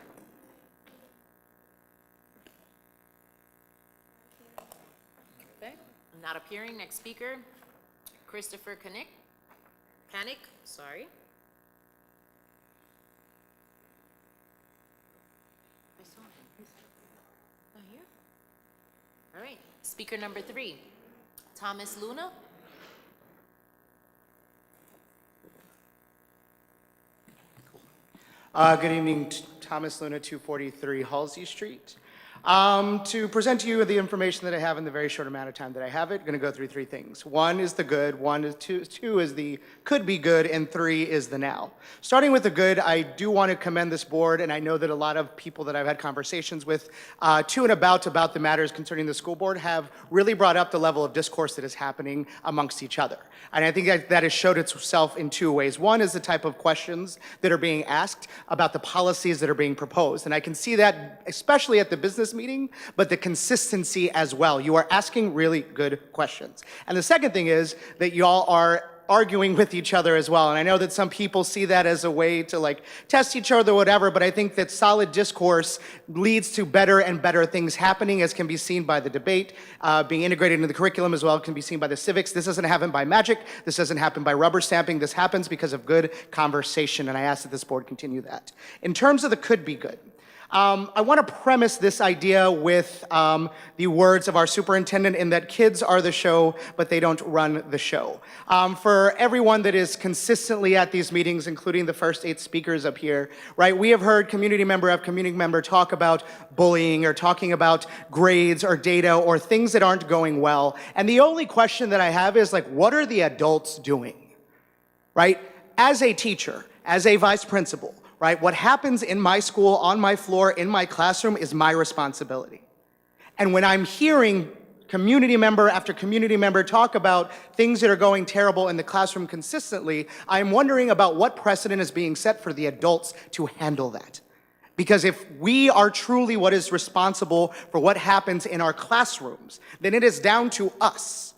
Okay, not appearing. Next speaker, Christopher Canick, sorry. I saw him. He's not here? All right, speaker number 3, Thomas Luna. Good evening, Thomas Luna, 243 Halsey Street. To present to you the information that I have in the very short amount of time that I have it, I'm going to go through 3 things. 1 is the good, 2 is the could be good, and 3 is the now. Starting with the good, I do want to commend this board, and I know that a lot of people that I've had conversations with to and about the matters concerning the school board have really brought up the level of discourse that is happening amongst each other. And I think that has showed itself in 2 ways. 1 is the type of questions that are being asked about the policies that are being proposed. And I can see that especially at the business meeting, but the consistency as well. You are asking really good questions. And the second thing is that y'all are arguing with each other as well. And I know that some people see that as a way to like test each other or whatever, but I think that solid discourse leads to better and better things happening, as can be seen by the debate being integrated into the curriculum as well, can be seen by the civics. This doesn't happen by magic. This doesn't happen by rubber stamping. This happens because of good conversation, and I ask that this board continue that. In terms of the could be good, I want to premise this idea with the words of our superintendent in that kids are the show, but they don't run the show. For everyone that is consistently at these meetings, including the first 8 speakers up here, right, we have heard community member after community member talk about bullying or talking about grades or data or things that aren't going well. And the only question that I have is like, what are the adults doing, right? As a teacher, as a vice principal, right? What happens in my school, on my floor, in my classroom is my responsibility. And when I'm hearing community member after community member talk about things that are going terrible in the classroom consistently, I'm wondering about what precedent is being set for the adults to handle that. Because if we are truly what is responsible for what happens in our classrooms, then it is down to us.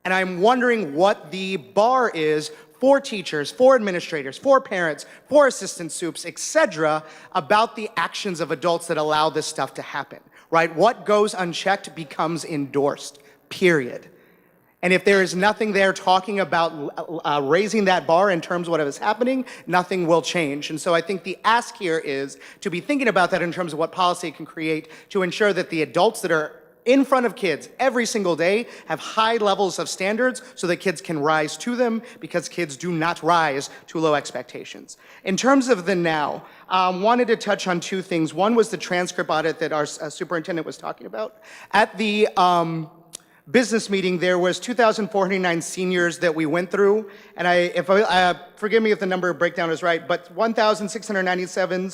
And I'm wondering what the bar is for teachers, for administrators, for parents, for assistant soups, etc., about the actions of adults that allow this stuff to happen, right? What goes unchecked becomes endorsed, period. And if there is nothing there talking about raising that bar in terms of what is happening, nothing will change. And so I think the ask here is to be thinking about that in terms of what policy it can create to ensure that the adults that are in front of kids every single day have high levels of standards so that kids can rise to them, because kids do not rise to low expectations. In terms of the now, wanted to touch on two things. One was the transcript audit that our superintendent was talking about. At the business meeting, there was 2,409 seniors that we went through, and forgive me if the number breakdown is right, but 1,697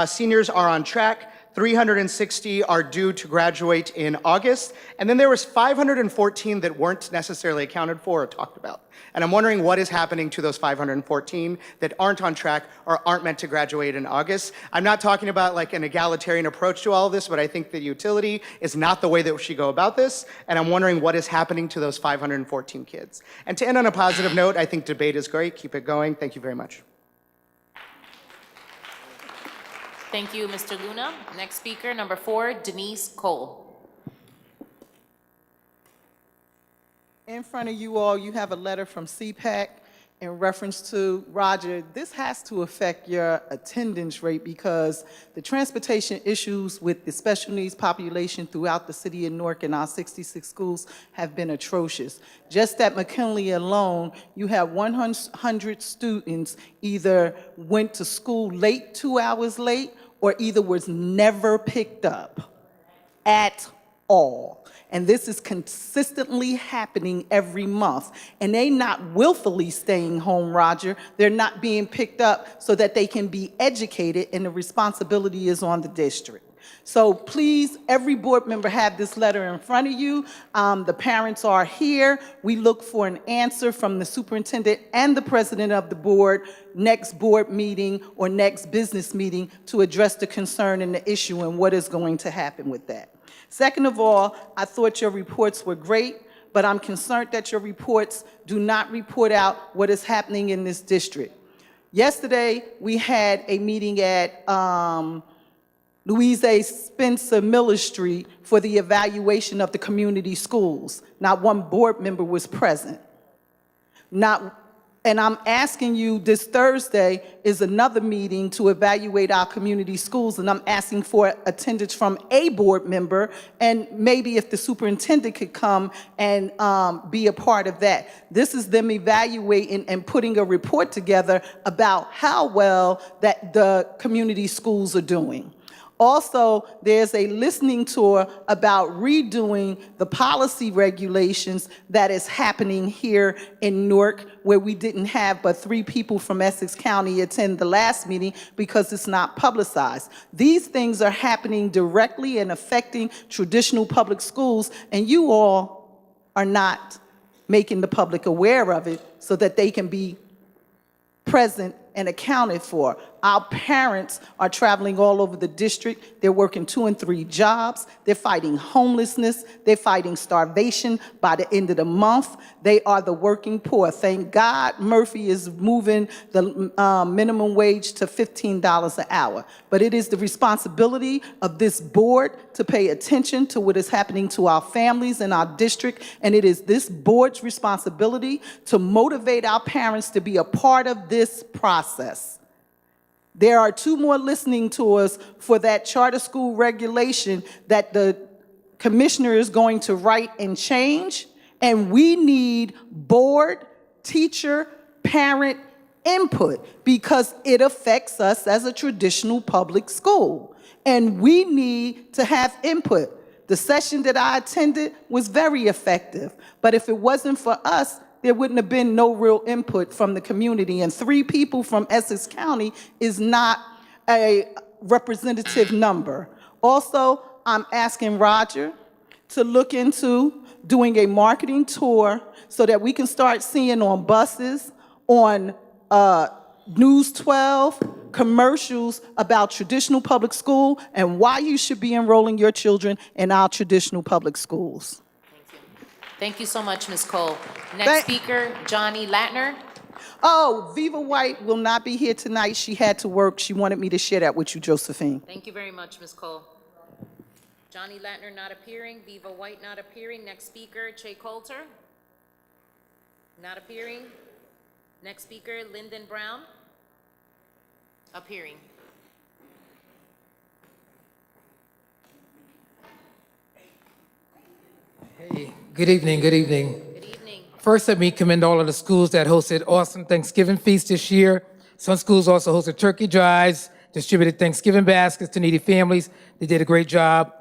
seniors are on track. 360 are due to graduate in August, and then there was 514 that weren't necessarily accounted for or talked about. And I'm wondering what is happening to those 514 that aren't on track or aren't meant to graduate in August. I'm not talking about like an egalitarian approach to all of this, but I think the utility is not the way that we should go about this, and I'm wondering what is happening to those 514 kids. And to end on a positive note, I think debate is great. Keep it going. Thank you very much. Thank you, Mr. Luna. Next speaker, number 4, Denise Cole. In front of you all, you have a letter from CPAC in reference to Roger. This has to affect your attendance rate because the transportation issues with the special needs population throughout the city of Newark and our 66 schools have been atrocious. Just at McKinley alone, you have 100 students either went to school late, 2 hours late, or either was never picked up at all. And this is consistently happening every month. And they not willfully staying home, Roger. They're not being picked up so that they can be educated, and the responsibility is on the district. So please, every board member have this letter in front of you. The parents are here. We look for an answer from the superintendent and the president of the board next board meeting or next business meeting to address the concern and the issue and what is going to happen with that. Second of all, I thought your reports were great, but I'm concerned that your reports do not report out what is happening in this district. Yesterday, we had a meeting at Louise A. Spencer Miller Street for the evaluation of the community schools. Not one board member was present. And I'm asking you, this Thursday is another meeting to evaluate our community schools, and I'm asking for attendance from a board member, and maybe if the superintendent could come and be a part of that. This is them evaluating and putting a report together about how well that the community schools are doing. Also, there's a listening tour about redoing the policy regulations that is happening here in Newark, where we didn't have but 3 people from Essex County attend the last meeting because it's not publicized. These things are happening directly and affecting traditional public schools, and you all are not making the public aware of it so that they can be present and accounted for. Our parents are traveling all over the district. They're working 2 and 3 jobs. They're fighting homelessness. They're fighting starvation by the end of the month. They are the working poor. Thank God Murphy is moving the minimum wage to $15 an hour. But it is the responsibility of this board to pay attention to what is happening to our families in our district, and it is this board's responsibility to motivate our parents to be a part of this process. There are 2 more listening tours for that charter school regulation that the commissioner is going to write and change, and we need board, teacher, parent input because it affects us as a traditional public school, and we need to have input. The session that I attended was very effective, but if it wasn't for us, there wouldn't have been no real input from the community, and 3 people from Essex County is not a representative number. Also, I'm asking Roger to look into doing a marketing tour so that we can start seeing on buses, on News 12, commercials about traditional public school and why you should be enrolling your children in our traditional public schools. Thank you so much, Ms. Cole. Next Thank- speaker, Johnny Latner. Oh, Viva White will not be here tonight. She had to work. She wanted me to share that with you, Josephine. Thank you very much, Ms. Cole. Johnny Latner not appearing, Viva White not appearing. Next speaker, Che Coulter. Not appearing. Next speaker, Lyndon Brown. Appearing. Hey, good evening, good evening. Good evening. First, let me commend all of the schools that hosted awesome Thanksgiving feast this year. Some schools also hosted turkey drives, distributed Thanksgiving baskets to needy families. They did a great job.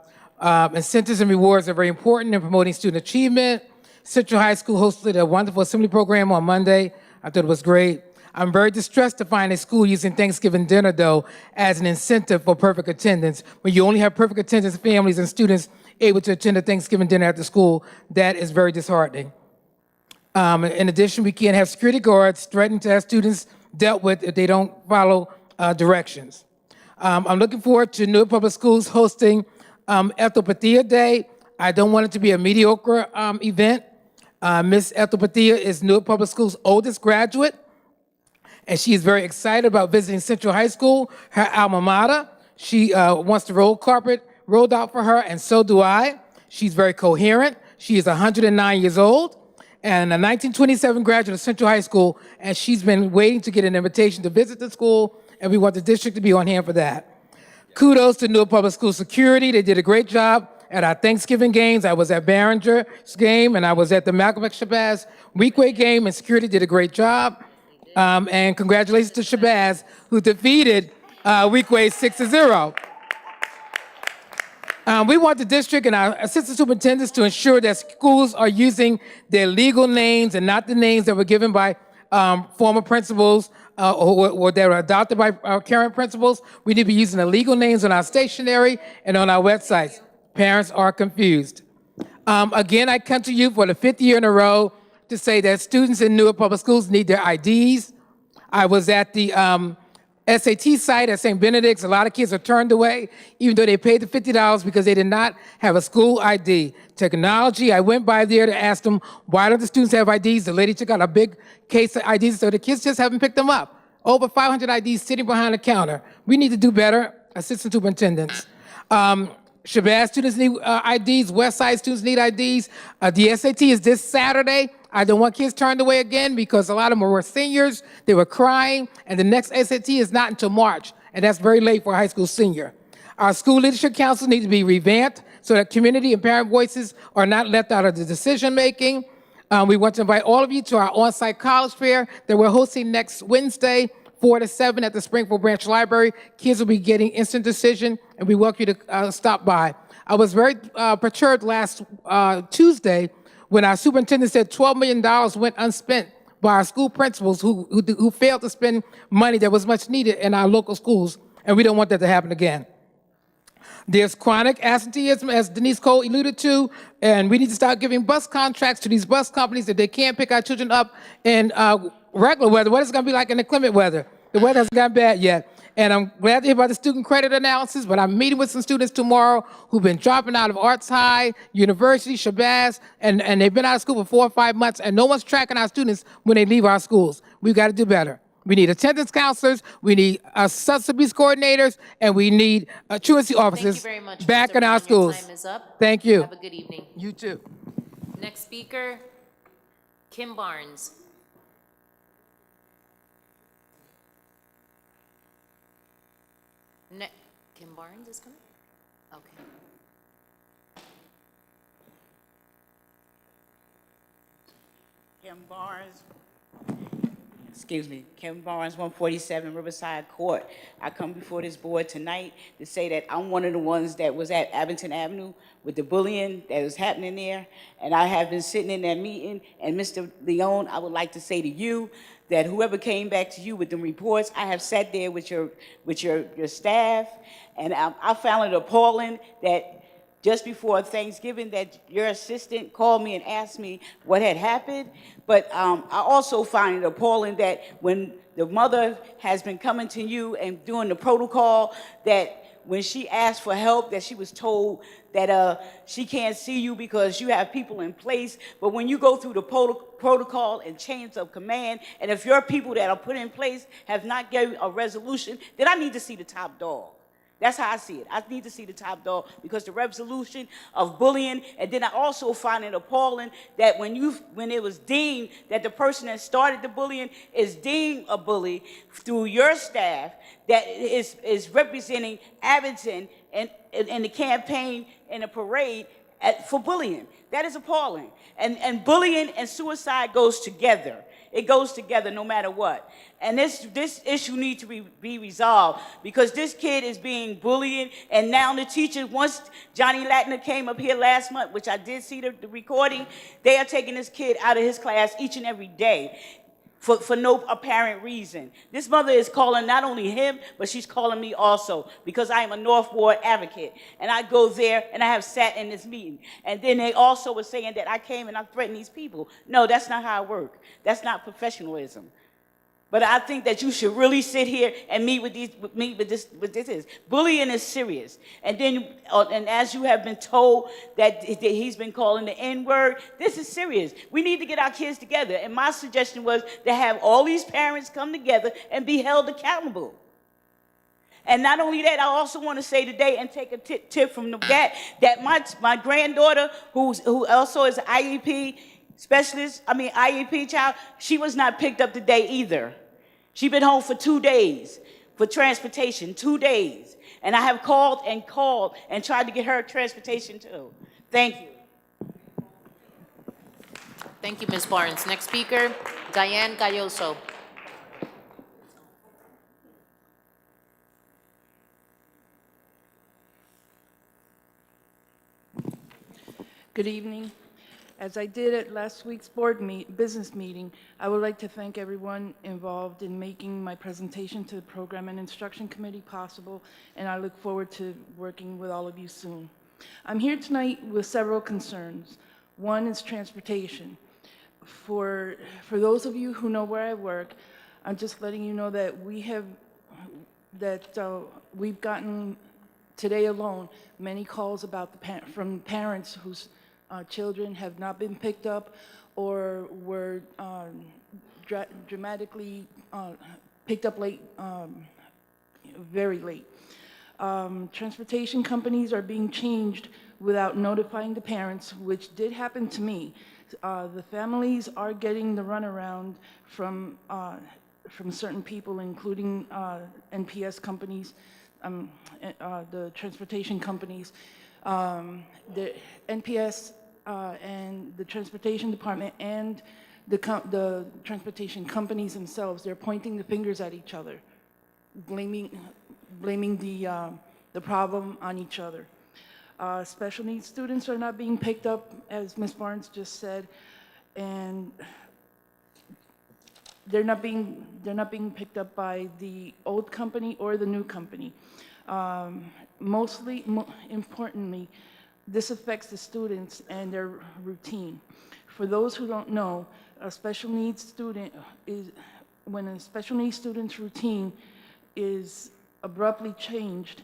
Incentives and rewards are very important in promoting student achievement. Central High School hosted a wonderful assembly program on Monday. I thought it was great. I'm very distressed to find a school using Thanksgiving dinner, though, as an incentive for perfect attendance. When you only have perfect attendance families and students able to attend a Thanksgiving dinner after school, that is very disheartening. In addition, we can't have security guards threatening to have students dealt with if they don't follow directions. I'm looking forward to Newark Public Schools hosting Ethel Pathia Day. I don't want it to be a mediocre event. Miss Ethel Pathia is Newark Public Schools' oldest graduate, and she is very excited about visiting Central High School, her alma mater. She wants the roll carpet rolled out for her, and so do I. She's very coherent. She is 109 years old and a 1927 graduate of Central High School, and she's been waiting to get an invitation to visit the school, and we want the district to be on hand for that. Kudos to Newark Public School Security. They did a great job at our Thanksgiving games. I was at Barringer's game, and I was at the Malcolm X Shabazz Weequay game, and security did a great job. And congratulations to Shabazz, who defeated Weequay 6-0. We want the district and our assistant superintendents to ensure that schools are using their legal names and not the names that were given by former principals or that were adopted by our current principals. We need to be using the legal names on our stationery and on our websites. Parents are confused. Again, I come to you for the 5th year in a row to say that students in Newark Public Schools need their IDs. I was at the SAT site at St. Benedict's. A lot of kids are turned away, even though they paid the $50 because they did not have a school ID. Technology, I went by there to ask them, why don't the students have IDs? The lady took out a big case of IDs, so the kids just haven't picked them up. Over 500 IDs sitting behind the counter. We need to do better, assistant superintendents. Shabazz students need IDs, West Side students need IDs. The SAT is this Saturday. I don't want kids turned away again because a lot of them were seniors, they were crying, and the next SAT is not until March, and that's very late for a high school senior. Our school leadership councils need to be revamped so that community and parent voices are not left out of the decision-making. We want to invite all of you to our on-site college fair that we're hosting next Wednesday, 4 to 7 at the Springfield Branch Library. Kids will be getting instant decision, and we welcome you to stop by. I was very perturbed last Tuesday when our superintendent said $12 million went unspent by our school principals who failed to spend money that was much needed in our local schools, and we don't want that to happen again. There's chronic absenteeism, as Denise Cole alluded to, and we need to start giving bus contracts to these bus companies if they can't pick our children up in regular weather. What is it going to be like in the inclement weather? The weather hasn't gotten bad yet. And I'm glad to hear about the student credit analysis, but I'm meeting with some students tomorrow who've been dropping out of Arts High, University, Shabazz, and they've been out of school for 4 or 5 months, and no one's tracking our students when they leave our schools. We've got to do better. We need attendance counselors, we need substance abuse coordinators, and we need truancy officers Thank you very much, back Mr. in our Brown. Your schools. time is up. Thank you. Have a good evening. You too. Next speaker, Kim Barnes. Kim Barnes is coming? Okay. Kim Barnes, Kim Barnes, 147 Riverside Court. I come before this board tonight to say that I'm one of the ones that was at Abington Avenue with the bullying that was happening there, and I have been sitting in that meeting, and Mr. Leone, I would like to say to you that whoever came back to you with the reports, I have sat there with your staff, and I found it appalling that just before Thanksgiving that your assistant called me and asked me what had happened. But I also find it appalling that when the mother has been coming to you and doing the protocol, that when she asked for help, that she was told that she can't see you because you have people in place. But when you go through the protocol and chains of command, and if your people that are put in place have not given a resolution, then I need to see the top dog. That's how I see it. I need to see the top dog because the resolution of bullying, and then I also find it appalling that when it was deemed that the person that started the bullying is deemed a bully through your staff that is representing Abington in the campaign and the parade for bullying. That is appalling. And bullying and suicide goes together. It goes together no matter what. And this issue needs to be resolved because this kid is being bullied, and now the teacher, once Johnny Latner came up here last month, which I did see the recording, they are taking this kid out of his class each and every day for no apparent reason. This mother is calling not only him, but she's calling me also because I am a North Ward advocate. And I go there and I have sat in this meeting. And then they also were saying that I came and I threatened these people. No, that's not how I work. That's not professionalism. But I think that you should really sit here and meet with this is. Bullying is serious. And then, and as you have been told that he's been calling the N-word, this is serious. We need to get our kids together. And my suggestion was to have all these parents come together and be held accountable. And not only that, I also want to say today and take a tip from that my granddaughter, who also is an IEP IEP child, she was not picked up today either. She's been home for 2 days for transportation, 2 days. And I have called and tried to get her transportation too. Thank you. Thank you, Ms. Barnes. Next speaker, Diane Galloso. Good evening. As I did at last week's business meeting, I would like to thank everyone involved in making my presentation to the Program and Instruction Committee possible, and I look forward to working with all of you soon. I'm here tonight with several concerns. One is transportation. For those of you who know where I work, I'm just letting you know that we've gotten today alone many calls about from parents whose children have not been picked up or were dramatically picked up late, very late. Transportation companies are being changed without notifying the parents, which did happen to me. The families are getting the runaround from certain people, including NPS companies, the transportation companies. The NPS and the transportation department and the transportation companies themselves, they're pointing the fingers at each other, blaming the problem on each other. Special needs students are not being picked up, as Ms. Barnes just said, and they're not being picked up by the old company or the new company. Importantly, this affects the students and their routine. For those who don't know, a special needs student when a special needs student's routine is abruptly changed,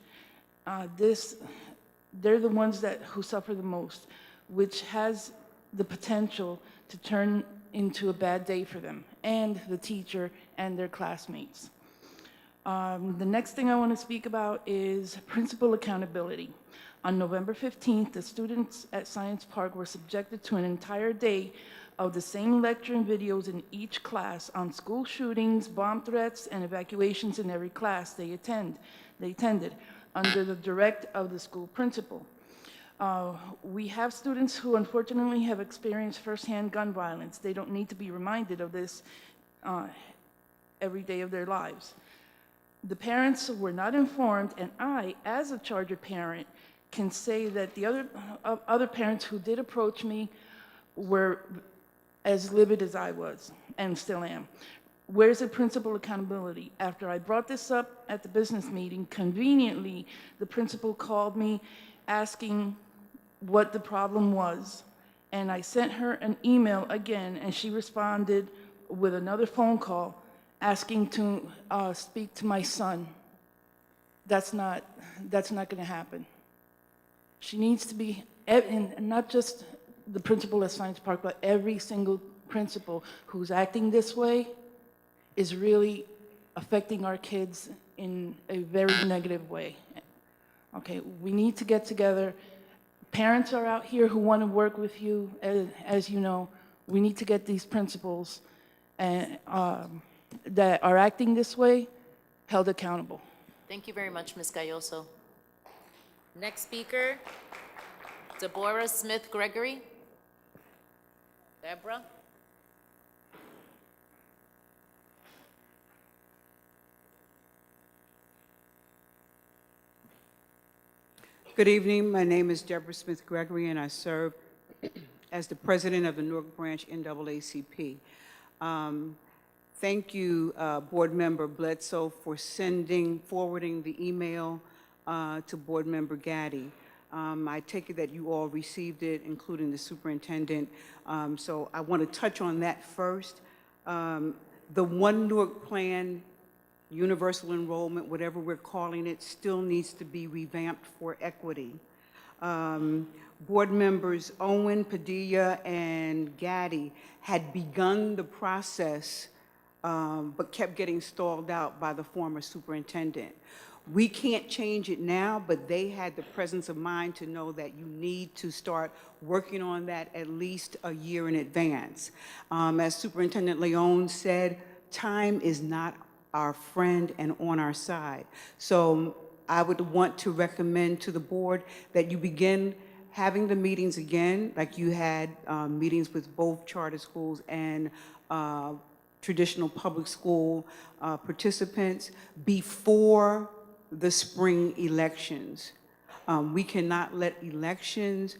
they're the ones who suffer the most, which has the potential to turn into a bad day for them and the teacher and their classmates. The next thing I want to speak about is principal accountability. On November 15th, the students at Science Park were subjected to an entire day of the same lecture and videos in each class on school shootings, bomb threats, and evacuations in every class they attended, under the direct of the school principal. We have students who unfortunately have experienced firsthand gun violence. They don't need to be reminded of this every day of their lives. The parents were not informed, and I, as a charger parent, can say that the other parents who did approach me were as livid as I was, and still am. Where's the principal accountability? After I brought this up at the business meeting, conveniently, the principal called me asking what the problem was. And I sent her an email again, and she responded with another phone call asking to speak to my son. That's not going to happen. She needs to be, and not just the principal at Science Park, but every single principal who's acting this way is really affecting our kids in a very negative way. Okay, we need to get together. Parents are out here who want to work with you, as you know. We need to get these principals and, that are acting this way held accountable. Thank you very much, Ms. Galloso. Next speaker, Deborah Smith Gregory. Deborah? Good evening. My name is Deborah Smith Gregory, and I serve as the president of the Newark Branch NAACP. Thank you, Board Member Bledsoe, for forwarding the email to Board Member Gaddy. I take it that you all received it, including the superintendent. So I want to touch on that first. The One Newark Plan, universal enrollment, whatever we're calling it, still needs to be revamped for equity. Board members Owen, Padilla, and Gaddy had begun the process, but kept getting stalled out by the former superintendent. We can't change it now, but they had the presence of mind to know that you need to start working on that at least a year in advance. As Superintendent Leon said, time is not our friend and on our side. So I would want to recommend to the board that you begin having the meetings again, like you had meetings with both charter schools and traditional public school participants before the spring elections. We cannot let elections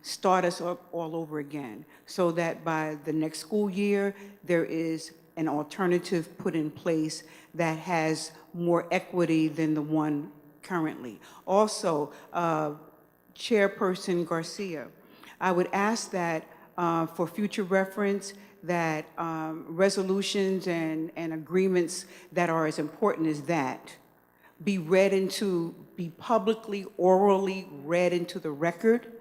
start us up all over again, so that by the next school year, there is an alternative put in place that has more equity than the one currently. Also, Chairperson Garcia, I would ask that for future reference that resolutions and agreements that are as important as that be publicly, orally read into the record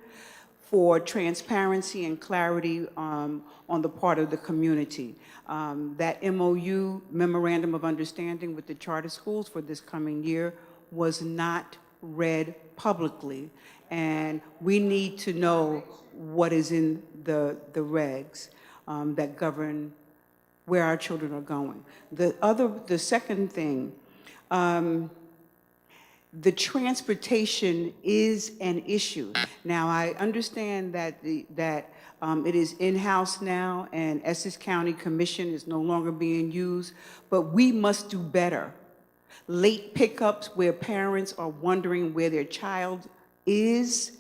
for transparency and clarity on the part of the community. That MOU, Memorandum of Understanding with the charter schools for this coming year, was not read publicly, and we need to know what is in the regs that govern where our children are going. The second thing, the transportation is an issue. Now, I understand that it is in-house now, and Essex County Commission is no longer being used, but we must do better. Late pickups where parents are wondering where their child is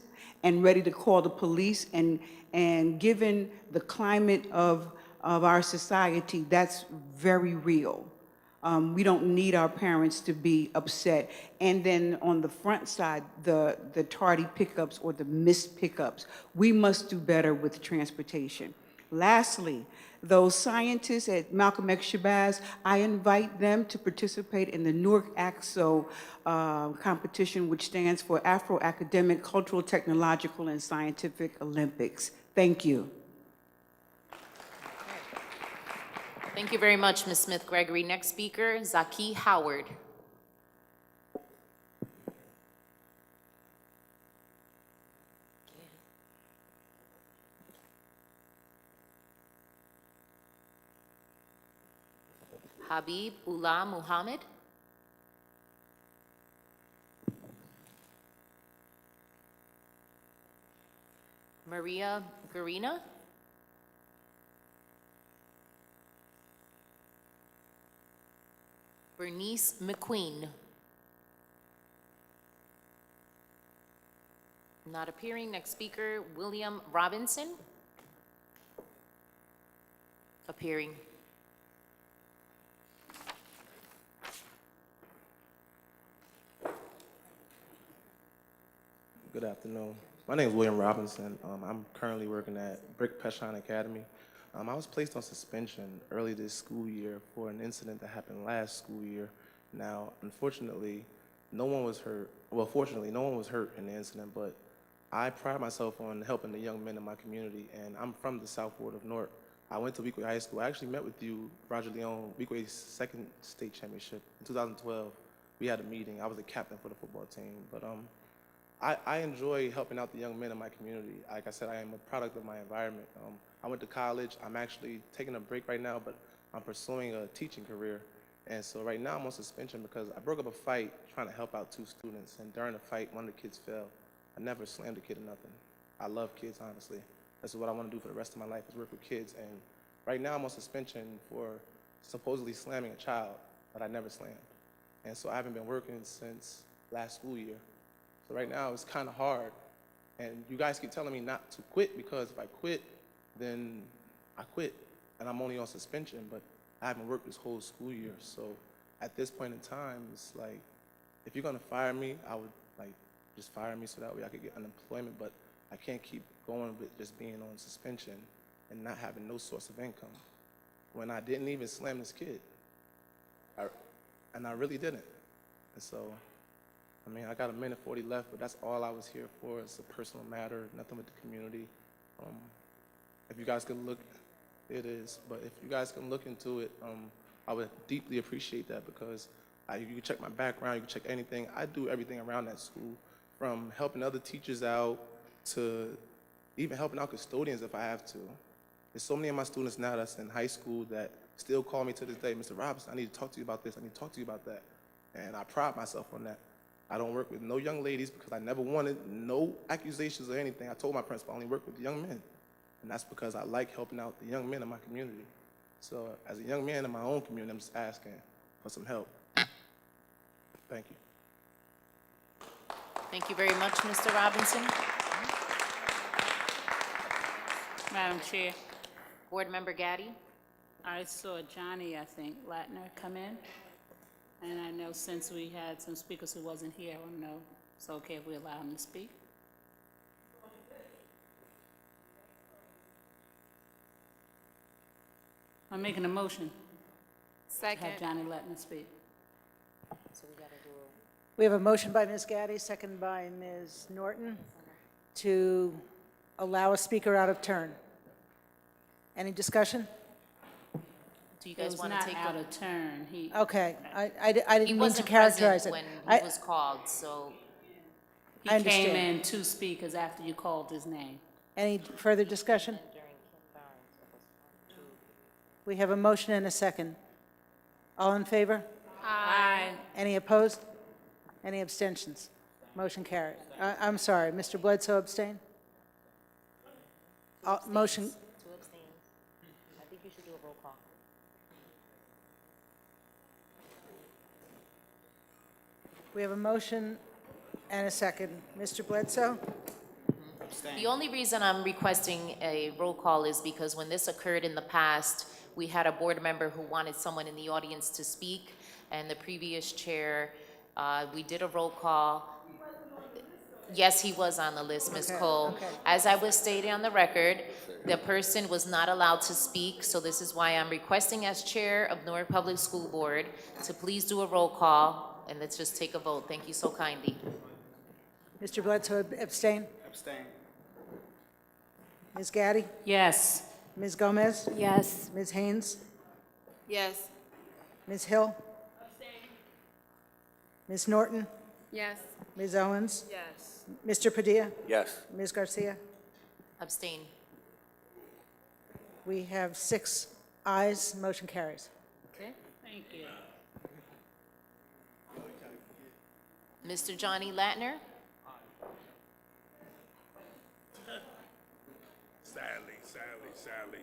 and ready to call the police, and given the climate of our society, that's very real. We don't need our parents to be upset. And then on the front side, the tardy pickups or the missed pickups, we must do better with transportation. Lastly, those scientists at Malcolm X Shabazz, I invite them to participate in the Newark AXO competition, which stands for Afro-Academic, Cultural, Technological, and Scientific Olympics. Thank you. Thank you very much, Ms. Smith Gregory. Next speaker, Zaki Howard. Habib Ullah Muhammad. Maria Garina. Bernice McQueen. Not appearing. Next speaker, William Robinson. Appearing. Good afternoon. My name is William Robinson. I'm currently working at Brick Peshine Academy. I was placed on suspension early this school year for an incident that happened last school year. Now, unfortunately, no one was hurt. Well, fortunately, no one was hurt in the incident, but I pride myself on helping the young men in my community, and I'm from the South Ward of Newark. I went to Weequahic High School. I actually met with you, Roger Leone, Weequahi's second state championship in 2012. We had a meeting. I was the captain for the football team, but I enjoy helping out the young men in my community. Like I said, I am a product of my environment. I went to college. I'm actually taking a break right now, but I'm pursuing a teaching career. And so right now I'm on suspension because I broke up a fight trying to help out 2 students. And during the fight, one of the kids fell. I never slammed a kid or nothing. I love kids, honestly. This is what I want to do for the rest of my life, is work with kids. And right now I'm on suspension for supposedly slamming a child that I never slammed. And so I haven't been working since last school year. So right now it's kind of hard. And you guys keep telling me not to quit, because if I quit, then I quit. And I'm only on suspension, but I haven't worked this whole school year. So at this point in time, it's like, if you're gonna fire me, I would like just fire me so that way I could get unemployment, but I can't keep going with just being on suspension and not having no source of income when I didn't even slam this kid. And I really didn't. And so, I mean, I got a minute 40 left, but that's all I was here for. It's a personal matter, nothing with the community. If you guys can look, it is, but if you guys can look into it, I would deeply appreciate that, because you can check my background, you can check anything. I do everything around that school, from helping other teachers out to even helping out custodians if I have to. There's so many of my students now that's in high school that still call me to this day, Mr. Robinson, I need to talk to you about this, I need to talk to you about that. And I pride myself on that. I don't work with no young ladies because I never wanted no accusations or anything. I told my principal I only work with young men. And that's because I like helping out the young men in my community. So as a young man in my own community, I'm just asking for some help. Thank you. Thank you very much, Mr. Robinson. Madam Chair, Board Member Gaddy? I saw Johnny, I think, Latner come in. And I know since we had some speakers who wasn't here, I want to know, it's okay if we allow him to speak? I'm making a motion. to Have Johnny Latner speak. We have a motion by Ms. Gaddy, second by Ms. Norton, to allow a speaker out of turn. Any discussion? Do you It guys was want to not take out a... of turn. Okay, I He didn't mean to wasn't characterize present it. when I- he was called, so... He I came understand. in 2 speakers after you called his name. Any further discussion? We have a motion and a second. All in favor? Aye. Any opposed? Any abstentions? Motion carried. I'm sorry, Mr. Bledsoe abstain? Motion, To abstain. I think you should do a roll call. we have a motion and a second. Mr. Bledsoe? The only reason I'm requesting a roll call is because when this occurred in the past, we had a board member who wanted someone in the audience to speak, and the previous chair, we did a roll call. Yes, he was on the list, Ms. Okay, Cole. okay. As I was stating on the record, the person was not allowed to speak, so this is why I'm requesting as chair of Newark Public School Board to please do a roll call, and let's just take a vote. Thank you so kindly. Mr. Bledsoe abstain? Abstain. Ms. Gaddy? Yes. Ms. Gomez? Yes. Ms. Haynes? Yes. Ms. Hill? Ms. Norton? Yes. Ms. Owens? Yes. Mr. Padilla? Yes. Ms. Garcia? Abstain. We have 6 ayes, motion carries. Okay. Thank you. Mr. Johnny Latner? Sadly.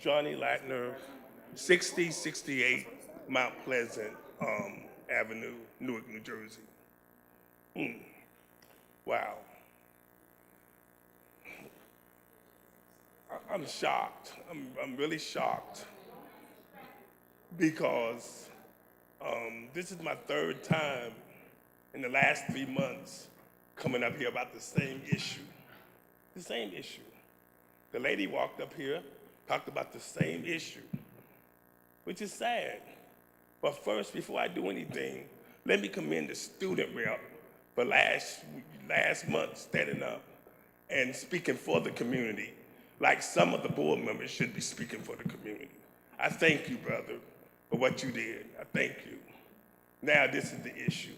Johnny Latner, 6068 Mount Pleasant Avenue, Newark, New Jersey. Wow. I'm shocked. I'm really shocked because this is my 3rd time in the last 3 months coming up here about the same issue. The same issue. The lady walked up here, talked about the same issue, which is sad. But first, before I do anything, let me commend the student rep for last month standing up and speaking for the community, like some of the board members should be speaking for the community. I thank you, brother, for what you did. I thank you. Now this is the issue.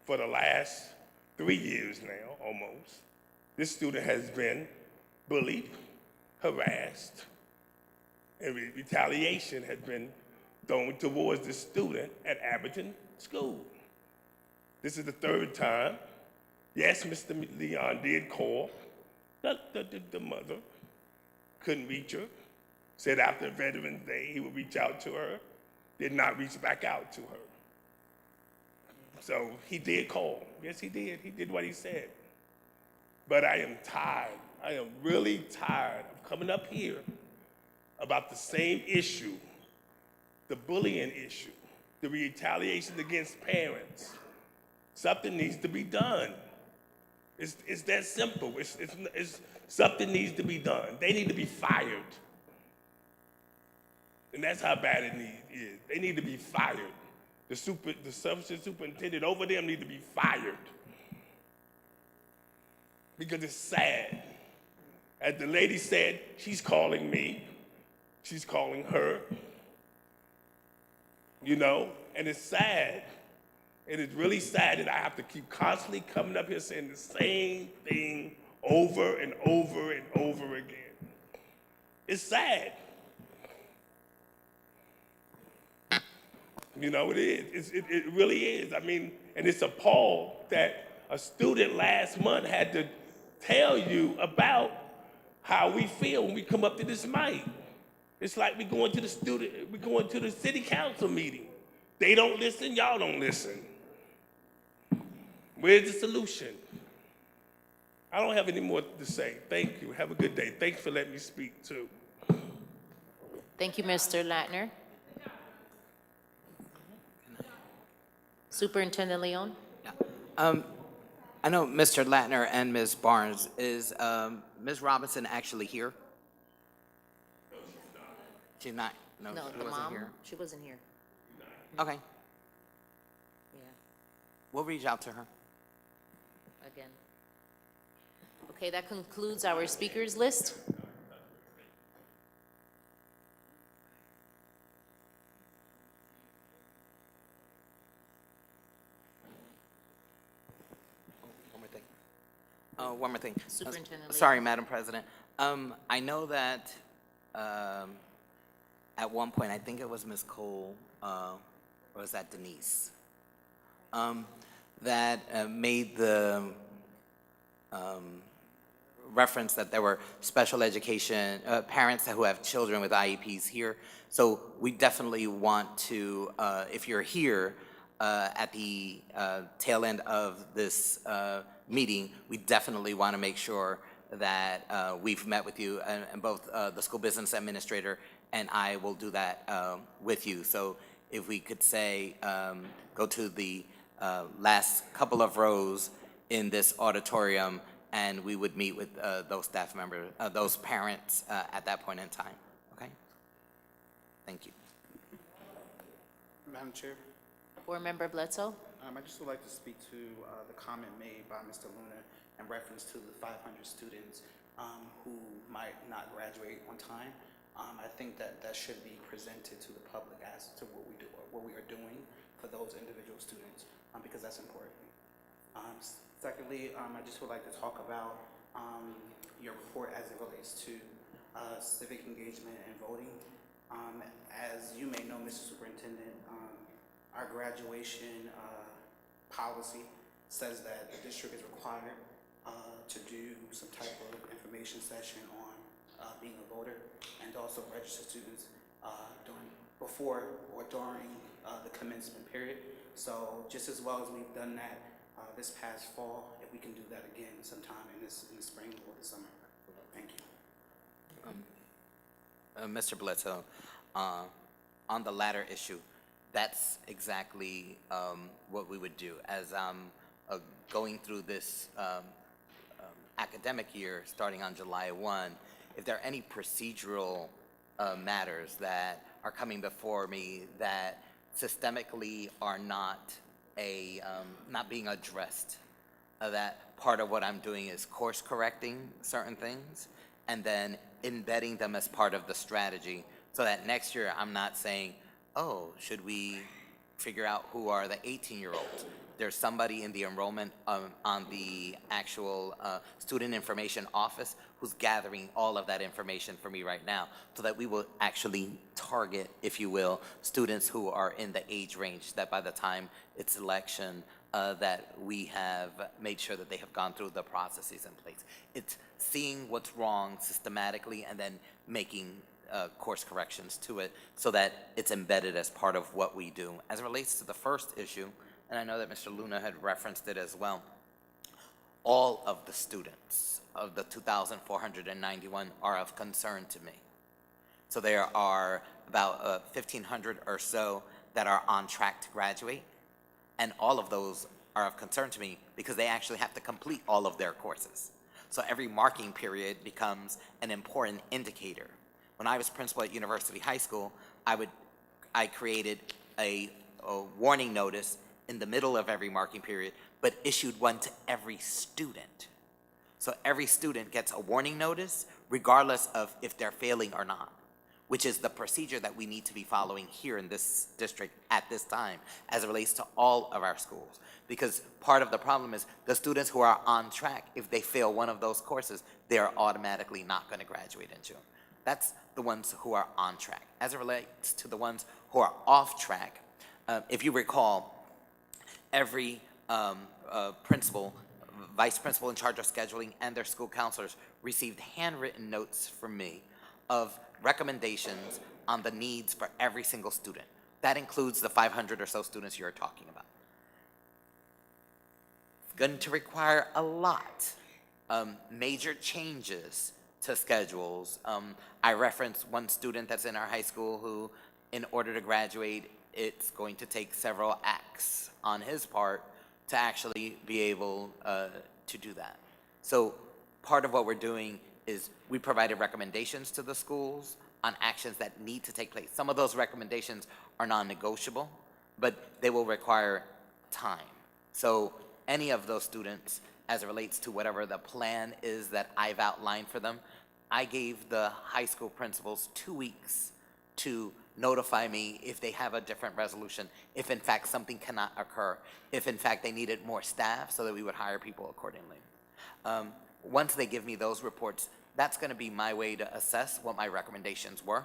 For the last 3 years now, almost, this student has been bullied, harassed, and retaliation has been thrown towards this student at Abington School. This is the third time. Yes, Mr. Leon did call. The mother couldn't reach her. Said after Veterans Day he would reach out to her. Did not reach back out to her. So he did call. Yes, he did. He did what he said. But I am tired. I am really tired of coming up here about the same issue, the bullying issue, the retaliation against parents. Something needs to be done. It's that simple. It's something needs to be done. They need to be fired. And that's how bad it is. They need to be fired. The substitute superintendent over them need to be fired. Because it's sad. As the lady said, she's calling me. She's calling her. You know, and it's sad. It is really sad that I have to keep constantly coming up here saying the same thing over and over and over again. It's sad. You know, it is. It really is. I mean, and it's appalled that a student last month had to tell you about how we feel when we come up to this mic. It's like we're going to the city council meeting. They don't listen, y'all don't listen. Where's the solution? I don't have any more to say. Thank you. Have a good day. Thanks for letting me speak, too. Thank you, Mr. Latner. Superintendent Leon? I know Mr. Latner and Ms. Barnes. Is Ms. Robinson actually here? She's not. No, No, she the wasn't mom, here. she wasn't here. Okay, Yeah, we'll reach out to her. again. Okay, that concludes our speakers list. One more thing. Superintendent Lee. Sorry, Madam President. I know that at one point, I think it was Ms. Cole, or was that Denise, that made the reference that there were special education parents who have children with IEPs here. So we definitely want to, if you're here at the tail end of this meeting, we definitely want to make sure that we've met with you, and both the school business administrator and I will do that with you. So if we could say, go to the last couple of rows in this auditorium, and we would meet with those staff members, those parents at that point in time. Okay? Thank you. Madam Chair, Board Member Bledsoe? I just would like to speak to the comment made by Mr. Luna in reference to the 500 students who might not graduate on time. I think that should be presented to the public as to what we are doing for those individual students, because that's important. Secondly, I just would like to talk about your report as it relates to civic engagement and voting. As you may know, Mr. Superintendent, our graduation policy says that the district is required to do some type of information session on being a voter, and also register students before or during the commencement period. So just as well as we've done that this past fall, if we can do that again sometime in the spring or the summer. Thank you. Mr. Bledsoe, on the latter issue, that's exactly what we would do. As going through this academic year, starting on July 1, if there are any procedural matters that are coming before me that systemically are not not being addressed, that part of what I'm doing is course correcting certain things and then embedding them as part of the strategy so that next year I'm not saying, oh, should we figure out who are the 18-year-olds? There's somebody in the enrollment on the actual student information office who's gathering all of that information for me right now so that we will actually target, if you will, students who are in the age range that by the time it's election that we have made sure that they have gone through the processes in place. It's seeing what's wrong systematically and then making course corrections to it so that it's embedded as part of what we do. As it relates to the first issue, and I know that Mr. Luna had referenced it as well, all of the students of the 2,491 are of concern to me. So there are about 1,500 or so that are on track to graduate, and all of those are of concern to me because they actually have to complete all of their courses. So every marking period becomes an important indicator. When I was principal at University High School, I created a warning notice in the middle of every marking period, but issued one to every student. So every student gets a warning notice regardless of if they're failing or not, which is the procedure that we need to be following here in this district at this time as it relates to all of our schools. Because part of the problem is the students who are on track, if they fail one of those courses, they are automatically not going to graduate in June. That's the ones who are on track. As it relates to the ones who are off track, if you recall, every principal, vice principal in charge of scheduling, and their school counselors received handwritten notes from me of recommendations on the needs for every single student. That includes the 500 or so students you're talking about. It's going to require a lot. Major changes to schedules. I referenced one student that's in our high school who, in order to graduate, it's going to take several acts on his part to actually be able to do that. So part of what we're doing is we provided recommendations to the schools on actions that need to take place. Some of those recommendations are non-negotiable, but they will require time. So any of those students, as it relates to whatever the plan is that I've outlined for them, I gave the high school principals 2 weeks to notify me if they have a different resolution, if in fact something cannot occur, if in fact they needed more staff so that we would hire people accordingly. Once they give me those reports, that's going to be my way to assess what my recommendations were.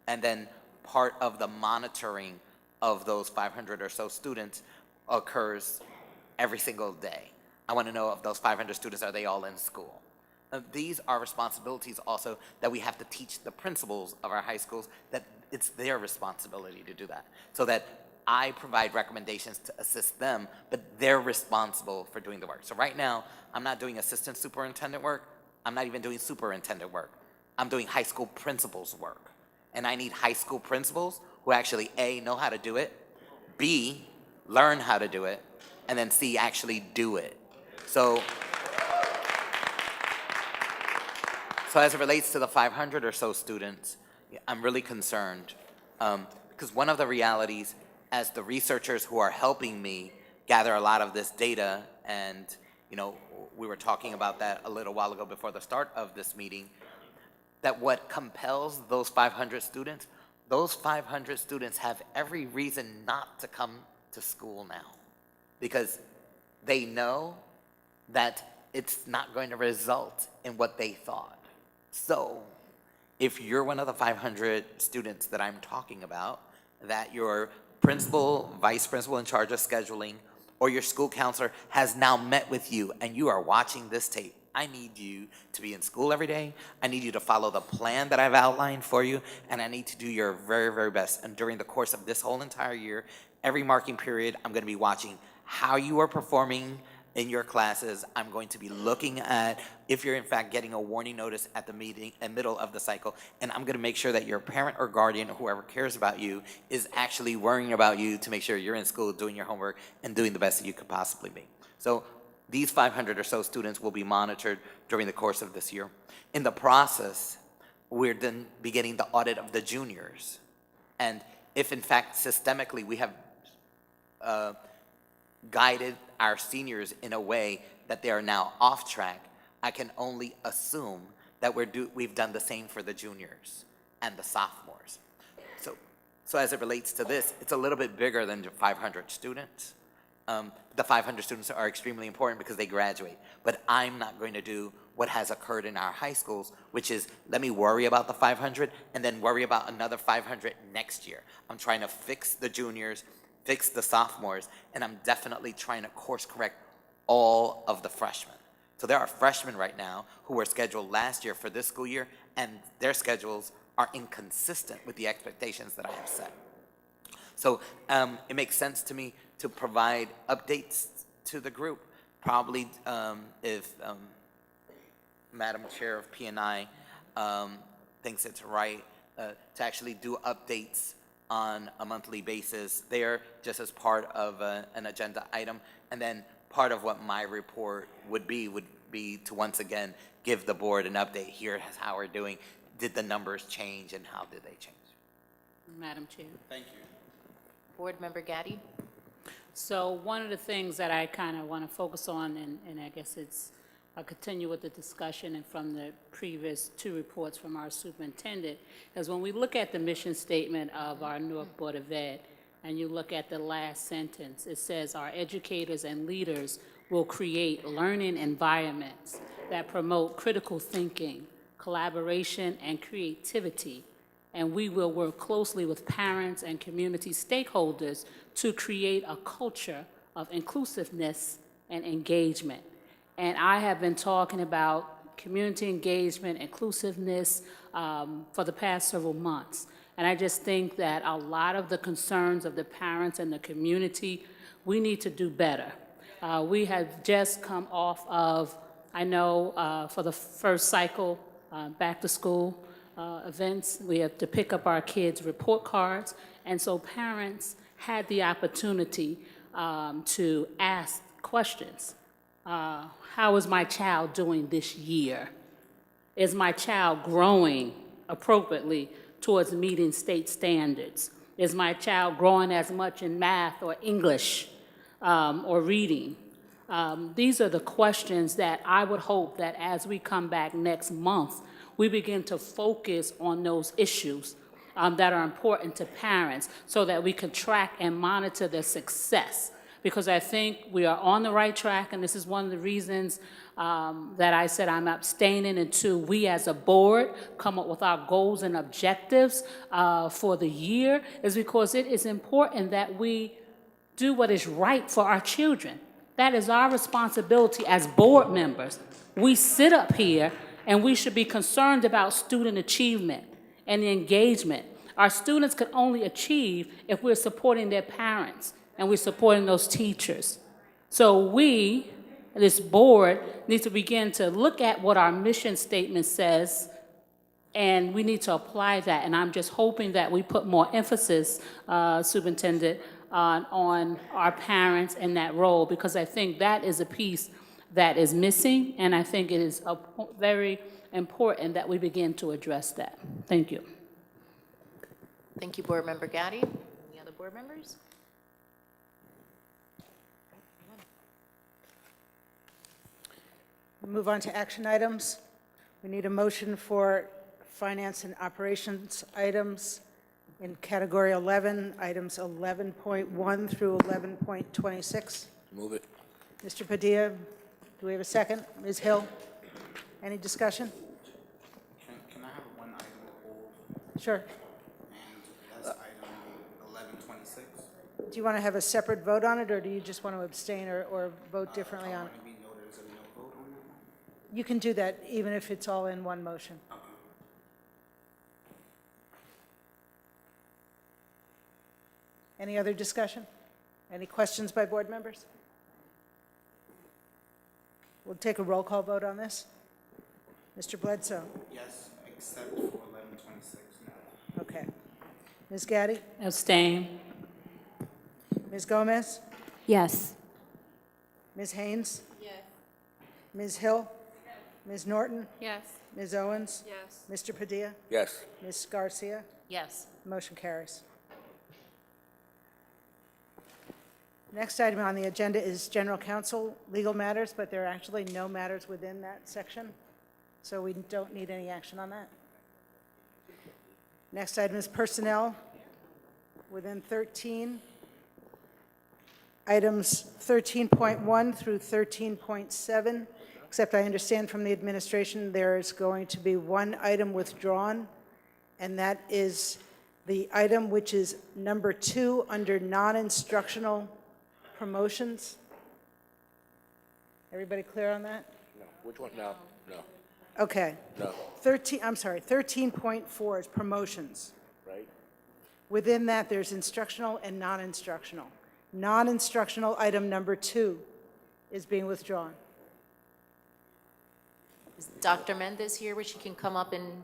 And then part of the monitoring of those 500 or so students occurs every single day. I want to know of those 500 students, are they all in school? These are responsibilities also that we have to teach the principals of our high schools that it's their responsibility to do that. So that I provide recommendations to assist them, but they're responsible for doing the work. So right now, I'm not doing assistant superintendent work. I'm not even doing superintendent work. I'm doing high school principals work. And I need high school principals who actually, A, know how to do it, B, learn how to do it, and then C, actually do it. So as it relates to the 500 or so students, I'm really concerned because one of the realities as the researchers who are helping me gather a lot of this data, and we were talking about that a little while ago before the start of this meeting, that what compels those 500 students, those 500 students have every reason not to come to school now because they know that it's not going to result in what they thought. So if you're one of the 500 students that I'm talking about, that your principal, vice principal in charge of scheduling, or your school counselor has now met with you and you are watching this tape, I need you to be in school every day. I need you to follow the plan that I've outlined for you, and I need to do your very, very best. And during the course of this whole entire year, every marking period, I'm going to be watching how you are performing in your classes. I'm going to be looking at if you're in fact getting a warning notice at the meeting in middle of the cycle, and I'm going to make sure that your parent or guardian or whoever cares about you is actually worrying about you to make sure you're in school doing your homework and doing the best that you could possibly be. So these 500 or so students will be monitored during the course of this year. In the process, we're then beginning the audit of the juniors. And if in fact systemically we have guided our seniors in a way that they are now off track, I can only assume that we've done the same for the juniors and the sophomores. So as it relates to this, it's a little bit bigger than 500 students. The 500 students are extremely important because they graduate, but I'm not going to do what has occurred in our high schools, which is let me worry about the 500 and then worry about another 500 next year. I'm trying to fix the juniors, fix the sophomores, and I'm definitely trying to course correct all of the freshmen. So there are freshmen right now who were scheduled last year for this school year, and their schedules are inconsistent with the expectations that I have set. So it makes sense to me to provide updates to the group. Probably if Madam Chair of P&I thinks it's right to actually do updates on a monthly basis there, just as part of an agenda item. And then part of what my report would be to once again give the board an update. Here is how we're doing. Did the numbers change and how did they change? Madam Chair. Thank you. Board Member Gaddy? So one of the things that I kind of want to focus on, and I guess I'll continue with the discussion and from the previous two reports from our superintendent, is when we look at the mission statement of our Newark Board of Ed, and you look at the last sentence, it says our educators and leaders will create learning environments that promote critical thinking, collaboration, and creativity. And we will work closely with parents and community stakeholders to create a culture of inclusiveness and engagement. And I have been talking about community engagement, inclusiveness for the past several months. And I just think that a lot of the concerns of the parents and the community, we need to do better. We have just come off of, I know for the first cycle, back to school events, we have to pick up our kids' report cards. And so parents had the opportunity to ask questions. How is my child doing this year? Is my child growing appropriately towards meeting state standards? Is my child growing as much in math or English or reading? These are the questions that I would hope that as we come back next month, we begin to focus on those issues that are important to parents so that we can track and monitor their success. Because I think we are on the right track, and this is one of the reasons that I said I'm abstaining until we as a board come up with our goals and objectives for the year, is because it is important that we do what is right for our children. That is our responsibility as board members. We sit up here and we should be concerned about student achievement and the engagement. Our students can only achieve if we're supporting their parents and we're supporting those teachers. So we, this board, need to begin to look at what our mission statement says, and we need to apply that. And I'm just hoping that we put more emphasis, Superintendent, on our parents in that role, because I think that is a piece that is missing, and I think it is very important that we begin to address that. Thank you. Thank you, Board Member Gaddy. Any other board members? We'll move on to action items. We need a motion for finance and operations items in category 11, items 11.1 through 11.26. Move it. Mr. Padilla, do we have a second? Ms. Hill, any discussion? Can I have one item pulled? Sure. And that's item 1126. Do you want to have a separate vote on it, or do you just want to abstain or vote differently on it? Want to be noted as a no vote on that one? You can do that even if it's all in one motion. Okay. Any other discussion? Any questions by board members? We'll take a roll call vote on this. Mr. Bledsoe? Yes, except for 1126, no. Okay. Ms. Gaddy? Abstain. Ms. Gomez? Yes. Ms. Haynes? Yes. Ms. Hill? Ms. Norton? Yes. Ms. Owens? Yes. Mr. Padilla? Yes. Ms. Garcia? Yes. Motion carries. Next item on the agenda is general counsel, legal matters, but there are actually no matters within that section, so we don't need any action on that. Next item is personnel, within 13. Items 13.1 through 13.7, except I understand from the administration there is going to be one item withdrawn, and that is the item which is number 2 under non-instructional promotions. Everybody clear on that? No. Which one? No. No. Okay. No. 13.4 is promotions. Right? Within that, there's instructional and non-instructional. Non-instructional item number 2 is being withdrawn. Is Dr. Mendez here where she can come up and,